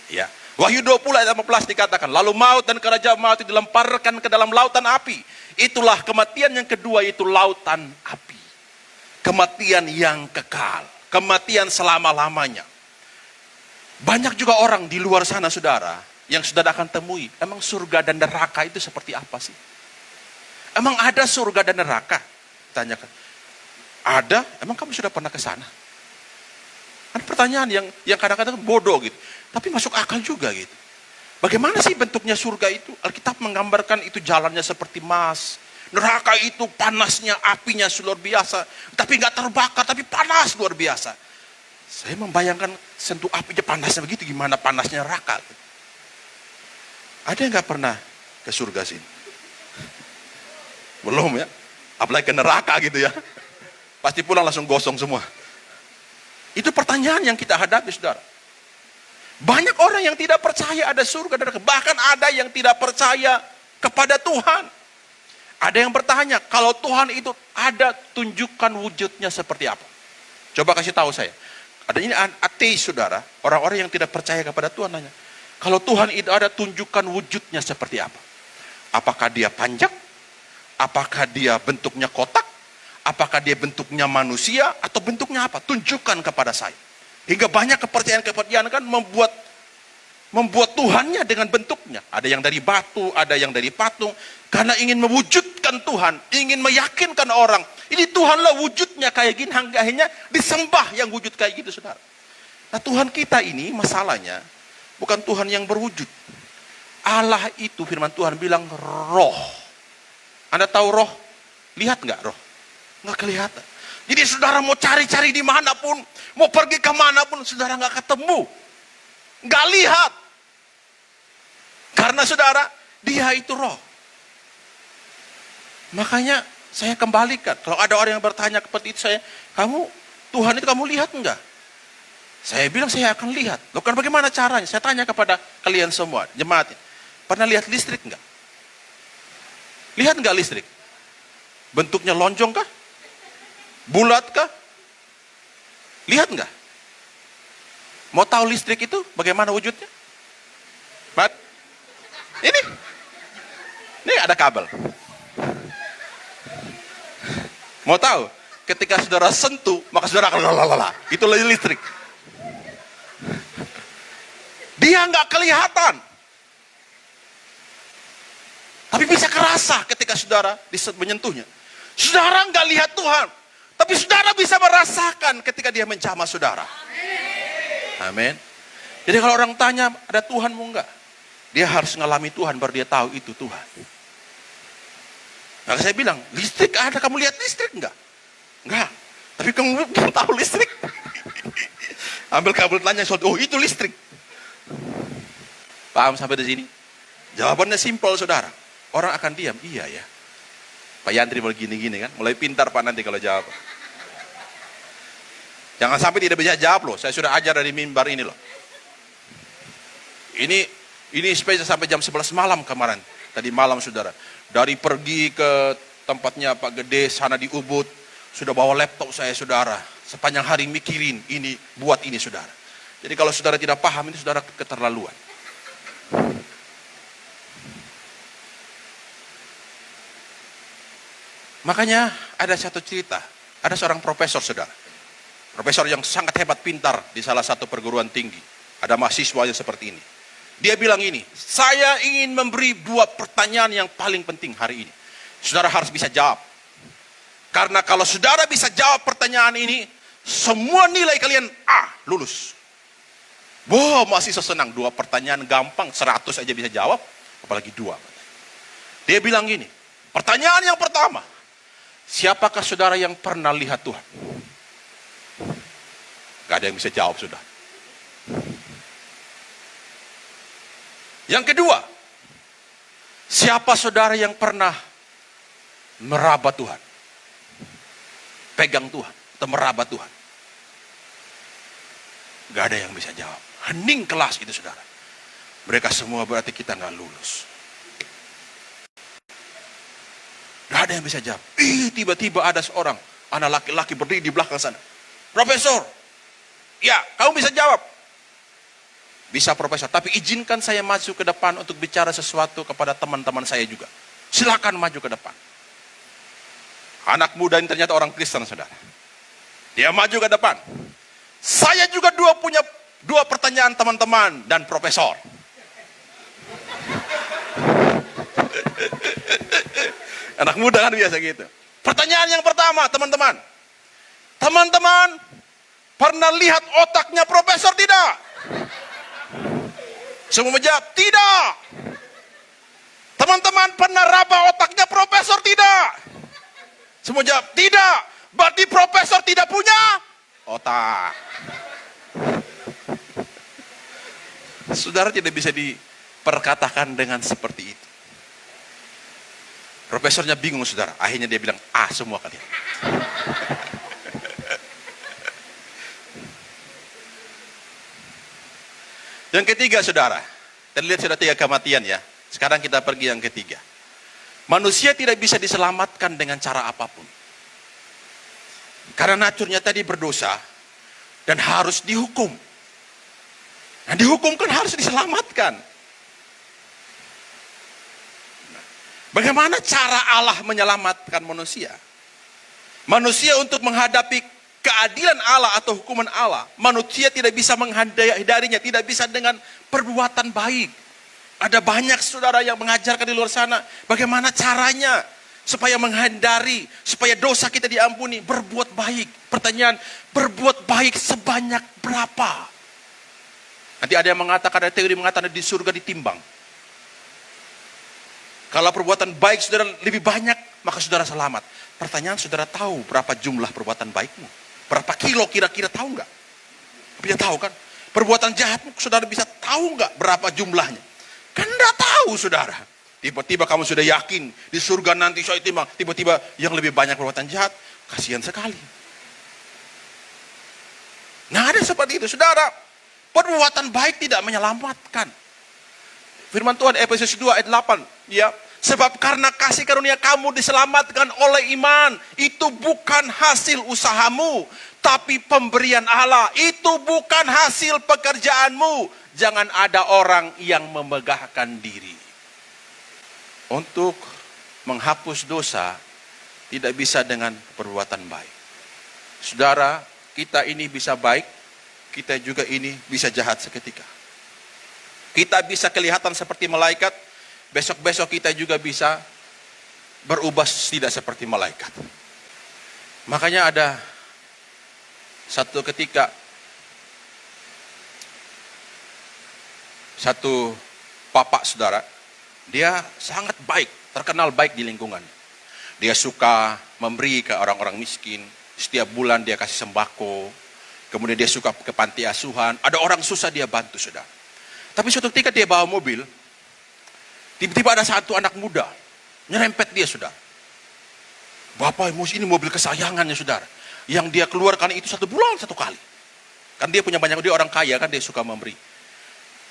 Ya. Wahyu 20 ayat 15 dikatakan, lalu maut dan kerajaan maut dilemparkan ke dalam lautan api. Itulah kematian yang kedua, itu lautan api. Kematian yang kekal, kematian selama-lamanya. Banyak juga orang di luar sana saudara, yang sudah akan temui, emang surga dan neraka itu seperti apa sih? Emang ada surga dan neraka? Tanyakan. Ada? Emang kamu sudah pernah ke sana? Kan pertanyaan yang kadang-kadang bodoh gitu. Tapi masuk akal juga gitu. Bagaimana sih bentuknya surga itu? Alkitab menggambarkan itu jalannya seperti emas. Neraka itu panasnya, apinya luar biasa. Tapi nggak terbakar, tapi panas luar biasa. Saya membayangkan sentuh apinya panasnya begitu, gimana panasnya neraka. Ada yang nggak pernah ke surga sini? Belum ya? Apalagi ke neraka gitu ya. Pasti pulang langsung gosong semua. Itu pertanyaan yang kita hadapi saudara. Banyak orang yang tidak percaya ada surga dan neraka. Bahkan ada yang tidak percaya kepada Tuhan. Ada yang bertanya, kalau Tuhan itu ada, tunjukkan wujudnya seperti apa. Coba kasih tahu saya. Ada ini ateis, saudara. Orang-orang yang tidak percaya kepada Tuhan nanya, kalau Tuhan itu ada, tunjukkan wujudnya seperti apa. Apakah dia panjang? Apakah dia bentuknya kotak? Apakah dia bentuknya manusia? Atau bentuknya apa? Tunjukkan kepada saya. Hingga banyak kepercayaan-kepercayaan kan membuat Tuhannya dengan bentuknya. Ada yang dari batu, ada yang dari patung. Karena ingin mewujudkan Tuhan, ingin meyakinkan orang, ini Tuhanlah wujudnya kayak gini, hingga akhirnya disembah yang wujud kayak gitu, saudara. Nah, Tuhan kita ini masalahnya bukan Tuhan yang berwujud. Allah itu, firman Tuhan bilang roh. Anda tahu roh? Lihat nggak roh? Nggak kelihatan. Jadi saudara mau cari-cari dimanapun, mau pergi kemanapun, saudara nggak ketemu. Nggak lihat. Karena saudara, dia itu roh. Makanya saya kembalikan. Kalau ada orang yang bertanya seperti itu, Tuhan itu kamu lihat enggak? Saya bilang saya akan lihat. Loh kan bagaimana caranya? Saya tanya kepada kalian semua, jemaatnya. Pernah lihat listrik enggak? Lihat enggak listrik? Bentuknya lonjong kah? Bulat kah? Lihat enggak? Mau tahu listrik itu bagaimana wujudnya? Mat? Ini ada kabel. Mau tahu? Ketika saudara sentuh, maka saudara akan lalalala. Itulah listrik. Dia nggak kelihatan. Tapi bisa kerasa ketika saudara menyentuhnya. Saudara nggak lihat Tuhan. Tapi saudara bisa merasakan ketika dia menjamah saudara. Amin. Jadi kalau orang tanya, ada Tuhanmu enggak? Dia harus ngalami Tuhan baru dia tahu itu Tuhan. Nah, saya bilang, listrik ada, kamu lihat listrik enggak? Enggak. Tapi kamu belum tahu listrik. Ambil kabel tanya, oh itu listrik. Paham sampai di sini? Jawabannya simpel, saudara. Orang akan diam, iya ya. Pak Yandri mau gini-gini kan, mulai pintar Pak nanti kalau jawab. Jangan sampai tidak bisa jawab loh, saya sudah ajar dari mimbar ini loh. Ini spesial sampai jam 11 malam kemarin. Tadi malam saudara. Dari pergi ke tempatnya Pak Gede, sana di Ubud. Sudah bawa laptop saya saudara. Sepanjang hari mikirin ini, buat ini saudara. Jadi kalau saudara tidak paham, ini saudara keterlaluan. Makanya ada satu cerita. Ada seorang profesor saudara. Profesor yang sangat hebat pintar di salah satu perguruan tinggi. Ada mahasiswanya seperti ini. Dia bilang ini, saya ingin memberi 2 pertanyaan yang paling penting hari ini. Saudara harus bisa jawab. Karena kalau saudara bisa jawab pertanyaan ini, semua nilai kalian A, lulus. Wow, mahasiswa senang. 2 pertanyaan gampang, 100 aja bisa jawab. Apalagi 2. Dia bilang gini, pertanyaan yang pertama, siapakah saudara yang pernah lihat Tuhan? Gak ada yang bisa jawab sudah. Yang kedua, siapa saudara yang pernah meraba Tuhan? Pegang Tuhan, atau meraba Tuhan? Gak ada yang bisa jawab. Hening kelas itu saudara. Mereka semua berarti kita gak lulus. Gak ada yang bisa jawab. Tiba-tiba ada seorang anak laki-laki berdiri di belakang sana. Profesor, ya kamu bisa jawab. Bisa profesor, tapi izinkan saya maju ke depan untuk bicara sesuatu kepada teman-teman saya juga. Silakan maju ke depan. Anak muda ini ternyata orang Kristen, saudara. Dia maju ke depan. Saya juga punya 2 pertanyaan teman-teman dan profesor. Anak muda kan biasa gitu. Pertanyaan yang pertama, teman-teman. Teman-teman pernah lihat otaknya profesor tidak? Semua menjawab, tidak. Teman-teman pernah raba otaknya profesor tidak? Semua jawab, tidak. Berarti profesor tidak punya otak. Saudara tidak bisa diperkatakan dengan seperti itu. Profesornya bingung saudara. Akhirnya dia bilang, semua kalian. Yang ketiga saudara, terlihat sudah 3 kematian ya. Sekarang kita pergi yang ketiga. Manusia tidak bisa diselamatkan dengan cara apapun. Karena naturnya tadi berdosa dan harus dihukum. Nah, dihukum kan harus diselamatkan. Bagaimana cara Allah menyelamatkan manusia? Manusia untuk menghadapi keadilan Allah atau hukuman Allah, manusia tidak bisa menghindarinya, tidak bisa dengan perbuatan baik. Ada banyak saudara yang mengajarkan di luar sana bagaimana caranya supaya menghindari, supaya dosa kita diampuni, berbuat baik. Pertanyaan, berbuat baik sebanyak berapa? Nanti ada yang mengatakan, ada teori mengatakan di surga ditimbang. Kalau perbuatan baik saudara lebih banyak, maka saudara selamat. Pertanyaan, saudara tahu berapa jumlah perbuatan baikmu? Berapa kilo kira-kira, tahu nggak? Bisa tahu kan? Perbuatan jahatmu saudara bisa tahu nggak berapa jumlahnya? Kan nggak tahu saudara. Tiba-tiba kamu sudah yakin di surga nanti saya timbang. Tiba-tiba yang lebih banyak perbuatan jahat, kasihan sekali. Nah, ada seperti itu saudara. Perbuatan baik tidak menyelamatkan. Firman Tuhan Efesus 2 ayat 8, ya. Sebab karena kasih karunia kamu diselamatkan oleh iman. Itu bukan hasil usahamu, tapi pemberian Allah. Itu bukan hasil pekerjaanmu. Jangan ada orang yang memegahkan diri. Untuk menghapus dosa tidak bisa dengan perbuatan baik. Saudara, kita ini bisa baik, kita juga ini bisa jahat seketika. Kita bisa kelihatan seperti malaikat, besok-besok kita juga bisa berubah tidak seperti malaikat. Makanya ada satu ketika satu bapak saudara, dia sangat baik, terkenal baik di lingkungan. Dia suka memberi ke orang-orang miskin, setiap bulan dia kasih sembako, kemudian dia suka ke panti asuhan, ada orang susah dia bantu saudara. Tapi suatu ketika dia bawa mobil, tiba-tiba ada satu anak muda, nyerempet dia saudara. Bapak, ini mobil kesayangannya saudara. Yang dia keluarkan itu 1 bulan 1 kali. Kan dia punya banyak, dia orang kaya kan, dia suka memberi.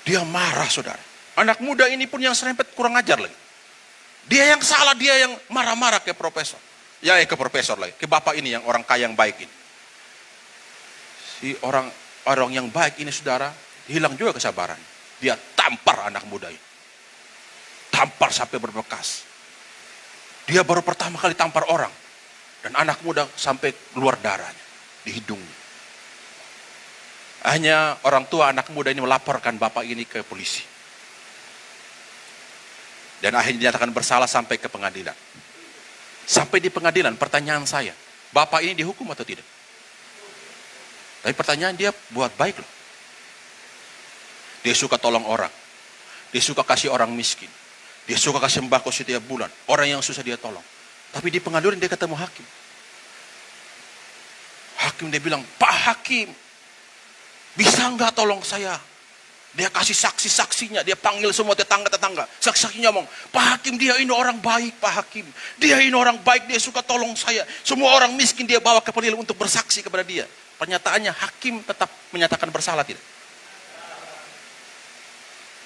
Dia marah saudara. Anak muda ini pun yang serempet kurang ajar lagi. Dia yang salah, dia yang marah-marah ke profesor. Ya ke profesor lagi, ke bapak ini yang orang kaya yang baik ini. Si orang yang baik ini saudara, hilang juga kesabaran. Dia tampar anak muda ini. Tampar sampai berbekas. Dia baru pertama kali tampar orang. Dan anak muda sampai keluar darahnya di hidungnya. Hanya orang tua anak muda ini melaporkan bapak ini ke polisi. Dan akhirnya dinyatakan bersalah sampai ke pengadilan. Sampai di pengadilan, pertanyaan saya, bapak ini dihukum atau tidak? Tapi pertanyaan, dia buat baik loh. Dia suka tolong orang. Dia suka kasih orang miskin. Dia suka kasih sembako setiap bulan. Orang yang susah dia tolong. Tapi di pengadilan dia ketemu hakim. Hakim dia bilang, Pak Hakim, bisa nggak tolong saya? Dia kasih saksi-saksinya, dia panggil semua tetangga-tetangga. Saksi-saksinya ngomong, Pak Hakim dia ini orang baik Pak Hakim. Dia ini orang baik, dia suka tolong saya. Semua orang miskin dia bawa ke pengadilan untuk bersaksi kepada dia. Pernyataannya hakim tetap menyatakan bersalah tidak?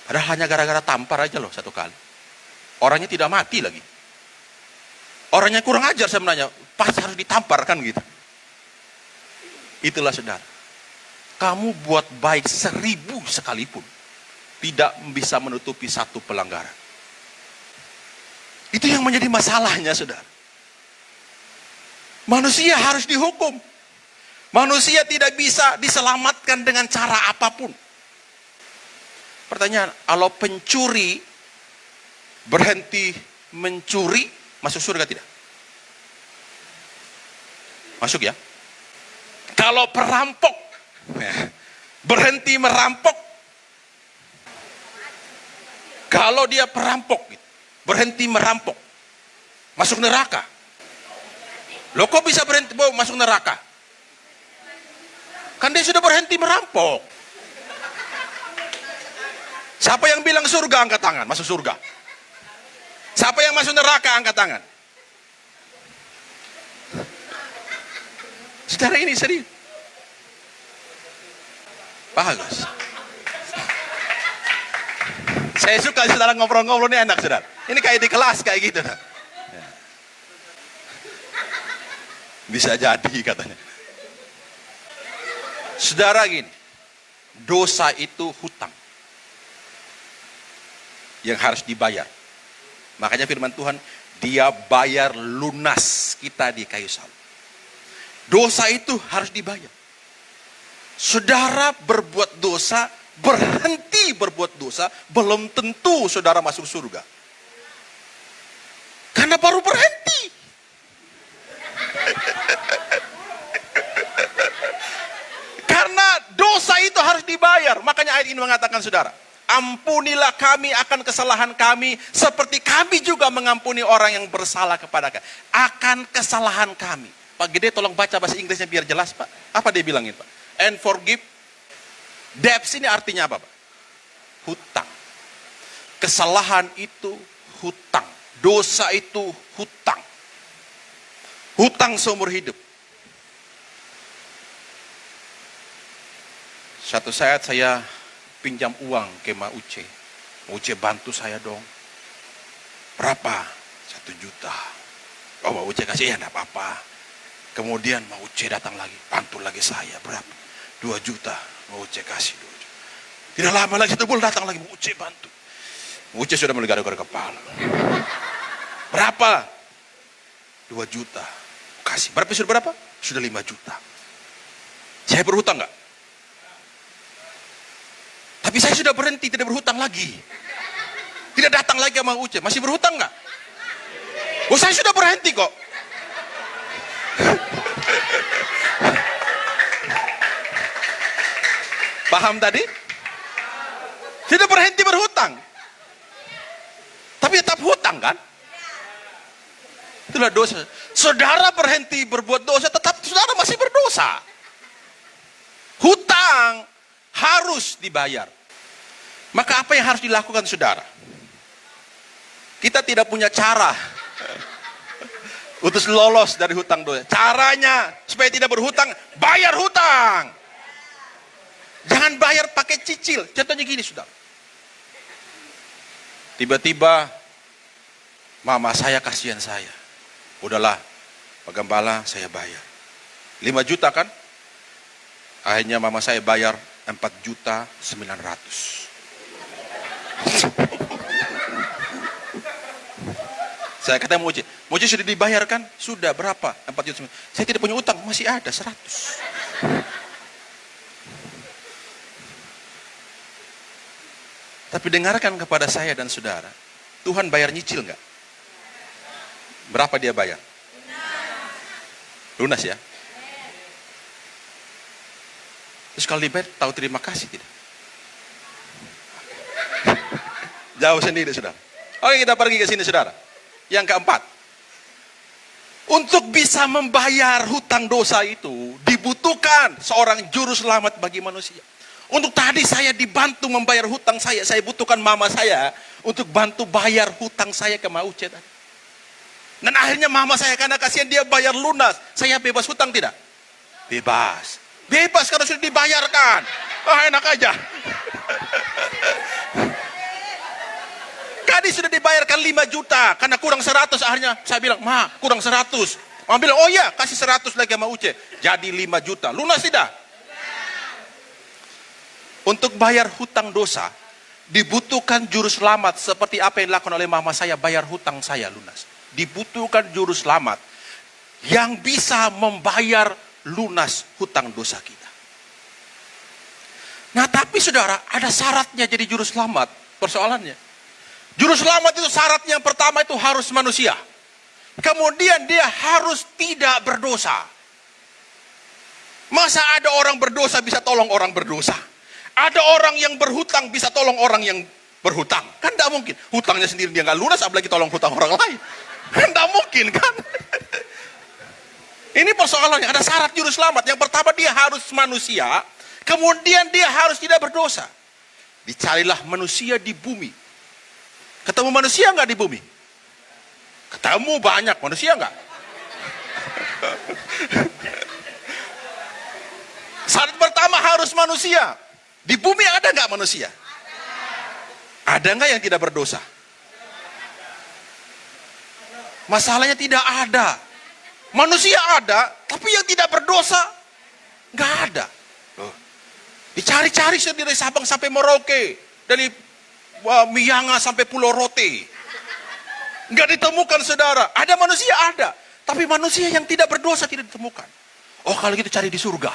Padahal hanya gara-gara tampar aja loh 1 kali. Orangnya tidak mati lagi. Orangnya kurang ajar sebenarnya. Pas harus ditampar kan gitu. Itulah saudara. Kamu buat baik 1000 sekalipun. Tidak bisa menutupi 1 pelanggaran. Itu yang menjadi masalahnya saudara. Manusia harus dihukum. Manusia tidak bisa diselamatkan dengan cara apapun. Pertanyaan, kalau pencuri berhenti mencuri, masuk surga tidak? Masuk ya. Kalau perampok berhenti merampok, kalau dia perampok berhenti merampok, masuk neraka. Loh kok bisa berhenti masuk neraka? Kan dia sudah berhenti merampok. Siapa yang bilang surga angkat tangan, masuk surga. Siapa yang masuk neraka angkat tangan. Saudara ini serius. Bagus. Saya suka saudara ngobrol-ngobrol ini enak saudara. Ini kayak di kelas kayak gitu. Bisa jadi katanya. Saudara gini, dosa itu hutang yang harus dibayar. Makanya firman Tuhan, dia bayar lunas kita di kayu salib. Dosa itu harus dibayar. Saudara berbuat dosa, berhenti berbuat dosa, belum tentu saudara masuk surga. Karena baru berhenti. Karena dosa itu harus dibayar. Makanya ayat ini mengatakan saudara, ampunilah kami akan kesalahan kami, seperti kami juga mengampuni orang yang bersalah kepada kami. Akan kesalahan kami. Pak Gede tolong baca bahasa Inggrisnya biar jelas Pak. Apa dia bilangin Pak? And forgive. Debts ini artinya apa Pak? Hutang. Kesalahan itu hutang. Dosa itu hutang. Hutang seumur hidup. Satu saat saya pinjam uang ke Ma Uce. Ma Uce bantu saya dong. Berapa? 1 juta. Oh Ma Uce kasih, ya enggak apa-apa. Kemudian Ma Uce datang lagi, bantu lagi saya. Berapa? 2 juta. Ma Uce kasih 2 juta. Tidak lama lagi 1 bulan datang lagi, Ma Uce bantu. Ma Uce sudah mulai garuk-garuk kepala. Berapa? 2 juta. Kasih. Berapa sudah berapa? Sudah 5 juta. Saya berhutang enggak? Tapi saya sudah berhenti, tidak berhutang lagi. Tidak datang lagi sama Uce. Masih berhutang nggak? Oh, saya sudah berhenti kok. Paham tadi? Sudah berhenti berhutang. Tapi tetap hutang kan? Itulah dosa. Saudara berhenti berbuat dosa, tetap saudara masih berdosa. Hutang harus dibayar. Maka apa yang harus dilakukan saudara? Kita tidak punya cara untuk lolos dari hutang dosa. Caranya supaya tidak berhutang, bayar hutang. Jangan bayar pakai cicil. Contohnya gini saudara. Tiba-tiba mama saya kasihan saya. Udahlah, Pak Gembala saya bayar. 5 juta kan? Akhirnya mama saya bayar 4.900.000. Saya kata Moji sudah dibayarkan? Sudah, berapa? 4 juta. Saya tidak punya utang, masih ada 100. Tapi dengarkan kepada saya dan saudara, Tuhan bayar nyicil enggak? Berapa dia bayar? Lunas ya? Terus kalau dibayar, tahu terima kasih tidak? Jauh sendiri saudara. Oke, kita pergi ke sini saudara. Yang keempat, untuk bisa membayar hutang dosa itu dibutuhkan seorang juru selamat bagi manusia. Untuk tadi saya dibantu membayar hutang saya butuhkan mama saya untuk bantu bayar hutang saya ke Ma Uce tadi. Dan akhirnya mama saya karena kasihan dia bayar lunas, saya bebas hutang tidak? Bebas. Bebas karena sudah dibayarkan. Enak aja. Tadi sudah dibayarkan 5 juta, karena kurang 100 akhirnya saya bilang, Ma, kurang 100. Mama bilang, oh iya, kasih 100 lagi sama Uce. Jadi 5 juta, lunas tidak? Untuk bayar hutang dosa, dibutuhkan juru selamat seperti apa yang dilakukan oleh mama saya, bayar hutang saya lunas. Dibutuhkan juru selamat yang bisa membayar lunas hutang dosa kita. Nah tapi saudara, ada syaratnya jadi juru selamat, persoalannya. Juru selamat itu syaratnya yang pertama itu harus manusia. Kemudian dia harus tidak berdosa. Masa ada orang berdosa bisa tolong orang berdosa? Ada orang yang berhutang bisa tolong orang yang berhutang? Kan tidak mungkin. Hutangnya sendiri dia nggak lunas, apalagi tolong hutang orang lain. Kan tidak mungkin kan? Ini persoalannya, ada syarat juru selamat. Yang pertama dia harus manusia, kemudian dia harus tidak berdosa. Dicarilah manusia di bumi. Ketemu manusia nggak di bumi? Ketemu banyak manusia nggak? Syarat pertama harus manusia. Di bumi ada nggak manusia? Ada nggak yang tidak berdosa? Masalahnya tidak ada. Manusia ada, Tapi yang tidak berdosa, nggak ada. Loh. Dicari-cari dari Sabang sampai Merauke, dari Miyanga sampai Pulau Rote. Nggak ditemukan, saudara. Ada manusia, ada. Tapi manusia yang tidak berdosa tidak ditemukan. Oh, kalau gitu cari di surga.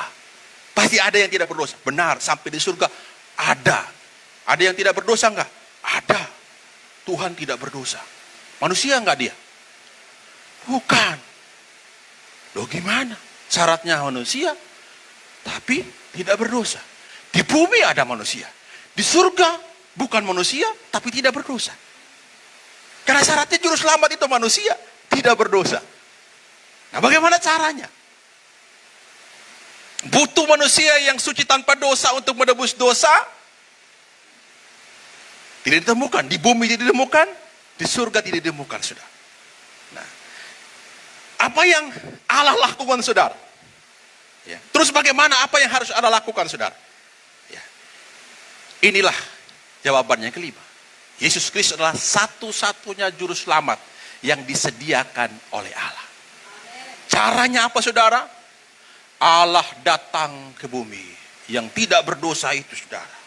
Pasti ada yang tidak berdosa. Benar, sampai di surga ada. Ada yang tidak berdosa nggak? Ada. Tuhan tidak berdosa. Manusia nggak dia? Bukan. Loh gimana? Syaratnya manusia, tapi tidak berdosa. Di bumi ada manusia. Di surga bukan manusia, tapi tidak berdosa. Karena syaratnya juru selamat itu manusia, tidak berdosa. Nah, bagaimana caranya? Butuh manusia yang suci tanpa dosa untuk menebus dosa? Tidak ditemukan. Di bumi tidak ditemukan, di surga tidak ditemukan, saudara. Nah, apa yang Allah lakukan, saudara? Ya. Terus bagaimana, apa yang harus Allah lakukan, saudara? Ya. Inilah jawabannya kelima. Yesus Kristus adalah satu-satunya juru selamat yang disediakan oleh Allah. Caranya apa, saudara? Allah datang ke bumi yang tidak berdosa itu, saudara.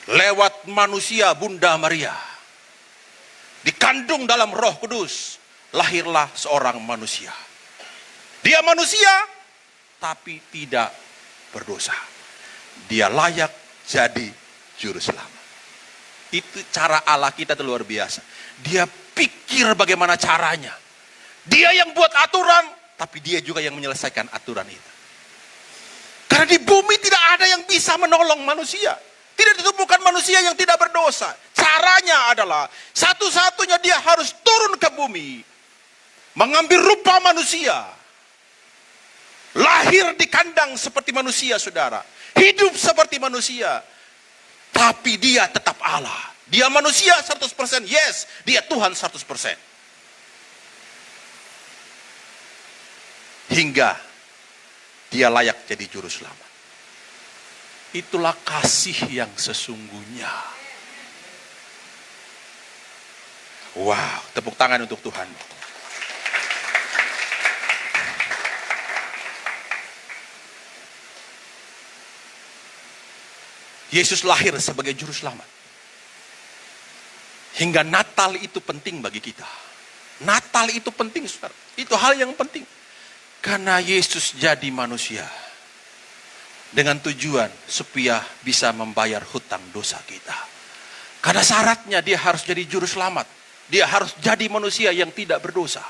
Lewat manusia Bunda Maria. Dikandung dalam Roh Kudus, lahirlah seorang manusia. Dia manusia, tapi tidak berdosa. Dia layak jadi juru selamat. Itu cara Allah kita itu luar biasa. Dia pikir bagaimana caranya. Dia yang buat aturan, tapi dia juga yang menyelesaikan aturan itu. Karena di bumi tidak ada yang bisa menolong manusia. Tidak ditemukan manusia yang tidak berdosa. Caranya adalah satu-satunya dia harus turun ke bumi. Mengambil rupa manusia. Lahir di kandang seperti manusia, saudara. Hidup seperti manusia. Tapi dia tetap Allah. Dia manusia 100%. Yes, dia Tuhan 100%. Hingga dia layak jadi juru selamat. Itulah kasih yang sesungguhnya. Wow, tepuk tangan untuk Tuhan. Yesus lahir sebagai juru selamat. Hingga Natal itu penting bagi kita. Natal itu penting, saudara. Itu hal yang penting. Karena Yesus jadi manusia. Dengan tujuan supaya bisa membayar hutang dosa kita. Karena syaratnya dia harus jadi juru selamat. Dia harus jadi manusia yang tidak berdosa.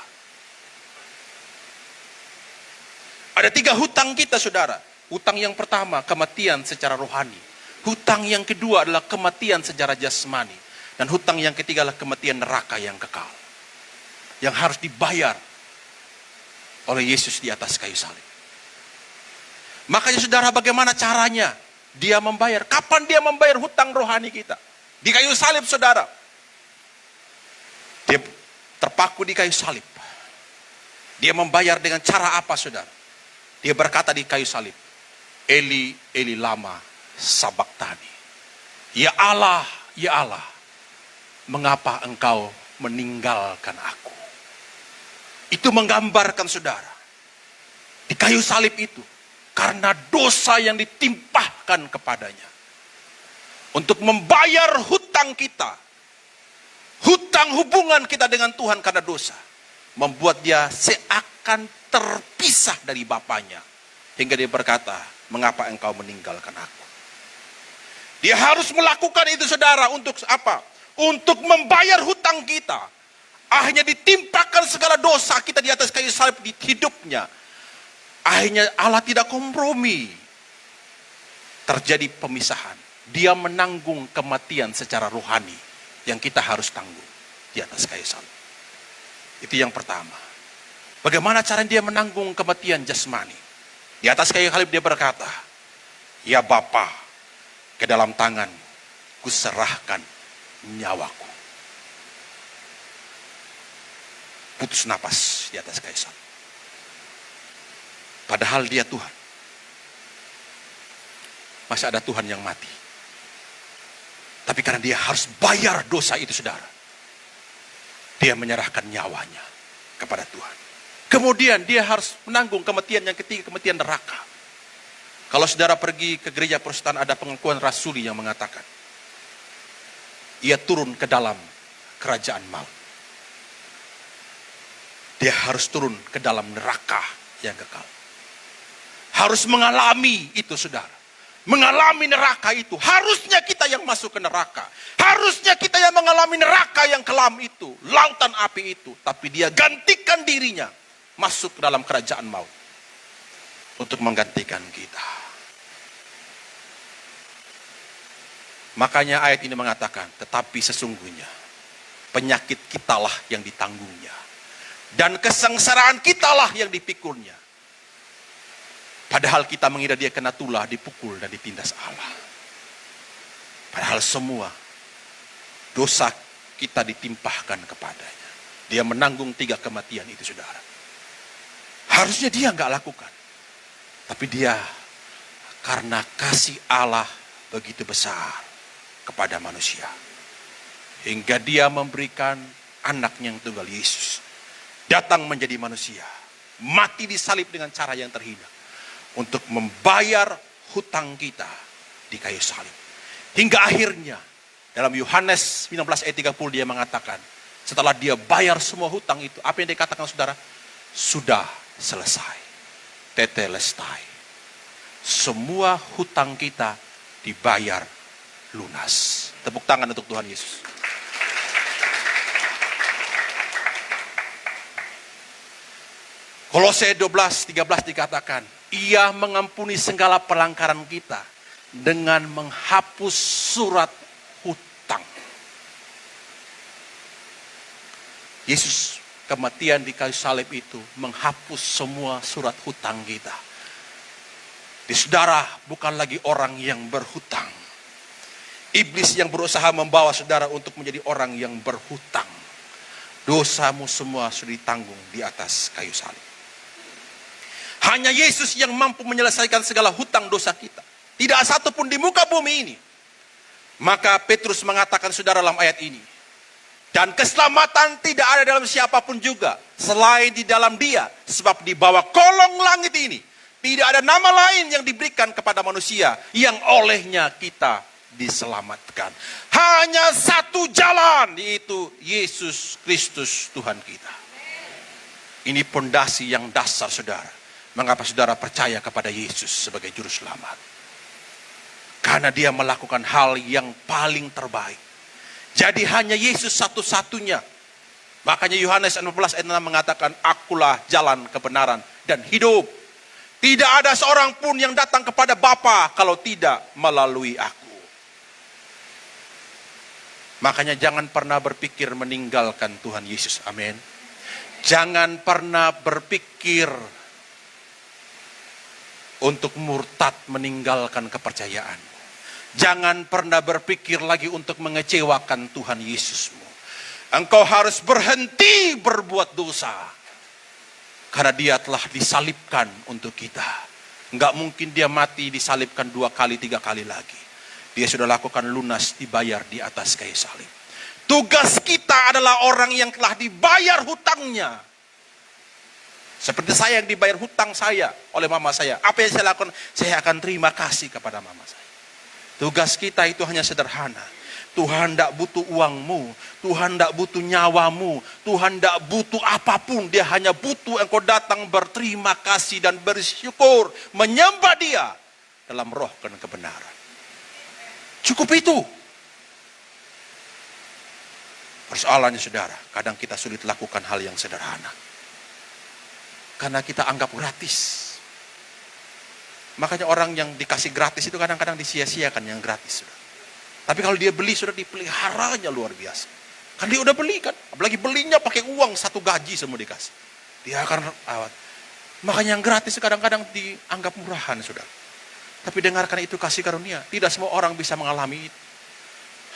Ada 3 hutang kita, saudara. Hutang yang pertama, kematian secara rohani. Hutang yang kedua adalah kematian secara jasmani. Dan hutang yang ketiga adalah kematian neraka yang kekal. Yang harus dibayar oleh Yesus di atas kayu salib. Makanya saudara, bagaimana caranya dia membayar? Kapan dia membayar hutang rohani kita? Di kayu salib, saudara. Dia terpaku di kayu salib. Dia membayar dengan cara apa, saudara? Dia berkata di kayu salib, Eli, Eli lama sabaktani. Ya Allah, mengapa engkau meninggalkan aku? Itu menggambarkan, saudara, di kayu salib itu, karena dosa yang ditimpahkan kepadanya. Untuk membayar hutang kita. Hutang hubungan kita dengan Tuhan karena dosa. Membuat dia seakan terpisah dari Bapaknya. Hingga dia berkata, mengapa engkau meninggalkan aku? Dia harus melakukan itu, saudara, untuk apa? Untuk membayar hutang kita. Akhirnya ditimpakan segala dosa kita di atas kayu salib di hidupnya. Akhirnya Allah tidak kompromi. Terjadi pemisahan. Dia menanggung kematian secara rohani yang kita harus tanggung di atas kayu salib. Itu yang pertama. Bagaimana cara dia menanggung kematian jasmani? Di atas kayu salib dia berkata, ya Bapa, ke dalam tangan kuserahkan nyawaku. Putus napas di atas kayu salib. Padahal dia Tuhan. Masih ada Tuhan yang mati. Tapi karena dia harus bayar dosa itu, saudara. Dia menyerahkan nyawanya kepada Tuhan. Kemudian dia harus menanggung kematian yang ketiga, kematian neraka. Kalau saudara pergi ke gereja Protestan, ada pengakuan rasuli yang mengatakan, ia turun ke dalam kerajaan maut. Dia harus turun ke dalam neraka yang kekal. Harus mengalami itu, saudara. Mengalami neraka itu. Harusnya kita yang masuk ke neraka. Harusnya kita yang mengalami neraka yang kelam itu. Lautan api itu. Tapi dia gantikan dirinya masuk ke dalam kerajaan maut. Untuk menggantikan kita. Makanya ayat ini mengatakan, tetapi sesungguhnya penyakit kitalah yang ditanggungnya. Dan kesengsaraan kitalah yang dipikulnya. Padahal kita mengira dia kena tulah, dipukul dan ditindas Allah. Padahal semua dosa kita ditimpahkan kepadanya. Dia menanggung 3 kematian itu, saudara. Harusnya dia nggak lakukan. Tapi dia karena kasih Allah begitu besar kepada manusia. Hingga dia memberikan anaknya yang tunggal, Yesus. Datang menjadi manusia. Mati disalib dengan cara yang terhina. Untuk membayar hutang kita di kayu salib. Hingga akhirnya dalam Yohanes 19 ayat 30 dia mengatakan, setelah dia bayar semua hutang itu, apa yang dia katakan, saudara? Sudah selesai. Tetelestai. Semua hutang kita dibayar lunas. Tepuk tangan untuk Tuhan Yesus. Kolose 12:13 dikatakan, ia mengampuni segala pelanggaran kita dengan menghapus surat hutang. Yesus kematian di kayu salib itu menghapus semua surat hutang kita. Di saudara bukan lagi orang yang berhutang. Iblis yang berusaha membawa saudara untuk menjadi orang yang berhutang. Dosamu semua sudah ditanggung di atas kayu salib. Hanya Yesus yang mampu menyelesaikan segala hutang dosa kita. Tidak satu pun di muka bumi ini. Maka Petrus mengatakan saudara dalam ayat ini. Dan keselamatan tidak ada dalam siapapun juga. Selain di dalam dia. Sebab di bawah kolong langit ini. Tidak ada nama lain yang diberikan kepada manusia. Yang olehnya kita diselamatkan. Hanya satu jalan. Yaitu Yesus Kristus Tuhan kita. Ini pondasi yang dasar, saudara. Mengapa saudara percaya kepada Yesus sebagai juru selamat? Karena dia melakukan hal yang paling terbaik. Jadi hanya Yesus satu-satunya. Makanya Yohanes 16 ayat 6 mengatakan, akulah jalan kebenaran dan hidup. Tidak ada seorang pun yang datang kepada Bapa kalau tidak melalui aku. Makanya jangan pernah berpikir meninggalkan Tuhan Yesus. Amin. Jangan pernah berpikir untuk murtad meninggalkan kepercayaan. Jangan pernah berpikir lagi untuk mengecewakan Tuhan Yesusmu. Engkau harus berhenti berbuat dosa. Karena dia telah disalibkan untuk kita. Enggak mungkin dia mati disalibkan 2 kali, 3 kali lagi. Dia sudah lakukan lunas, dibayar di atas kayu salib. Tugas kita adalah orang yang telah dibayar hutangnya. Seperti saya yang dibayar hutang saya oleh mama saya. Apa yang saya lakukan? Saya akan terima kasih kepada mama saya. Tugas kita itu hanya sederhana. Tuhan tidak butuh uangmu. Tuhan tidak butuh nyawamu. Tuhan tidak butuh apapun. Dia hanya butuh engkau datang berterima kasih dan bersyukur. Menyembah dia dalam roh dan kebenaran. Cukup itu. Persoalannya saudara, kadang kita sulit lakukan hal yang sederhana. Karena kita anggap gratis. Makanya orang yang dikasih gratis itu kadang-kadang disia-siakan yang gratis. Sudah. Tapi kalau dia beli sudah dipeliharanya luar biasa. Kan dia udah beli kan. Apalagi belinya pakai uang 1 gaji semua dikasih. Dia akan awat. Makanya yang gratis kadang-kadang dianggap murahan sudah. Tapi dengarkan itu kasih karunia. Tidak semua orang bisa mengalami itu.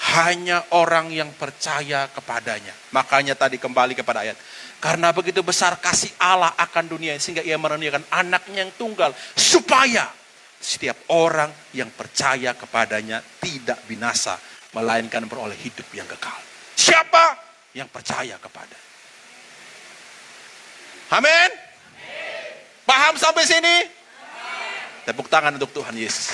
Hanya orang yang percaya kepadanya. Makanya tadi kembali kepada ayat. Karena begitu besar kasih Allah akan dunia. Sehingga ia menurunkan anaknya yang tunggal. Supaya setiap orang yang percaya kepadanya tidak binasa. Melainkan beroleh hidup yang kekal. Siapa yang percaya kepada? Amin. Paham sampai sini? Tepuk tangan untuk Tuhan Yesus.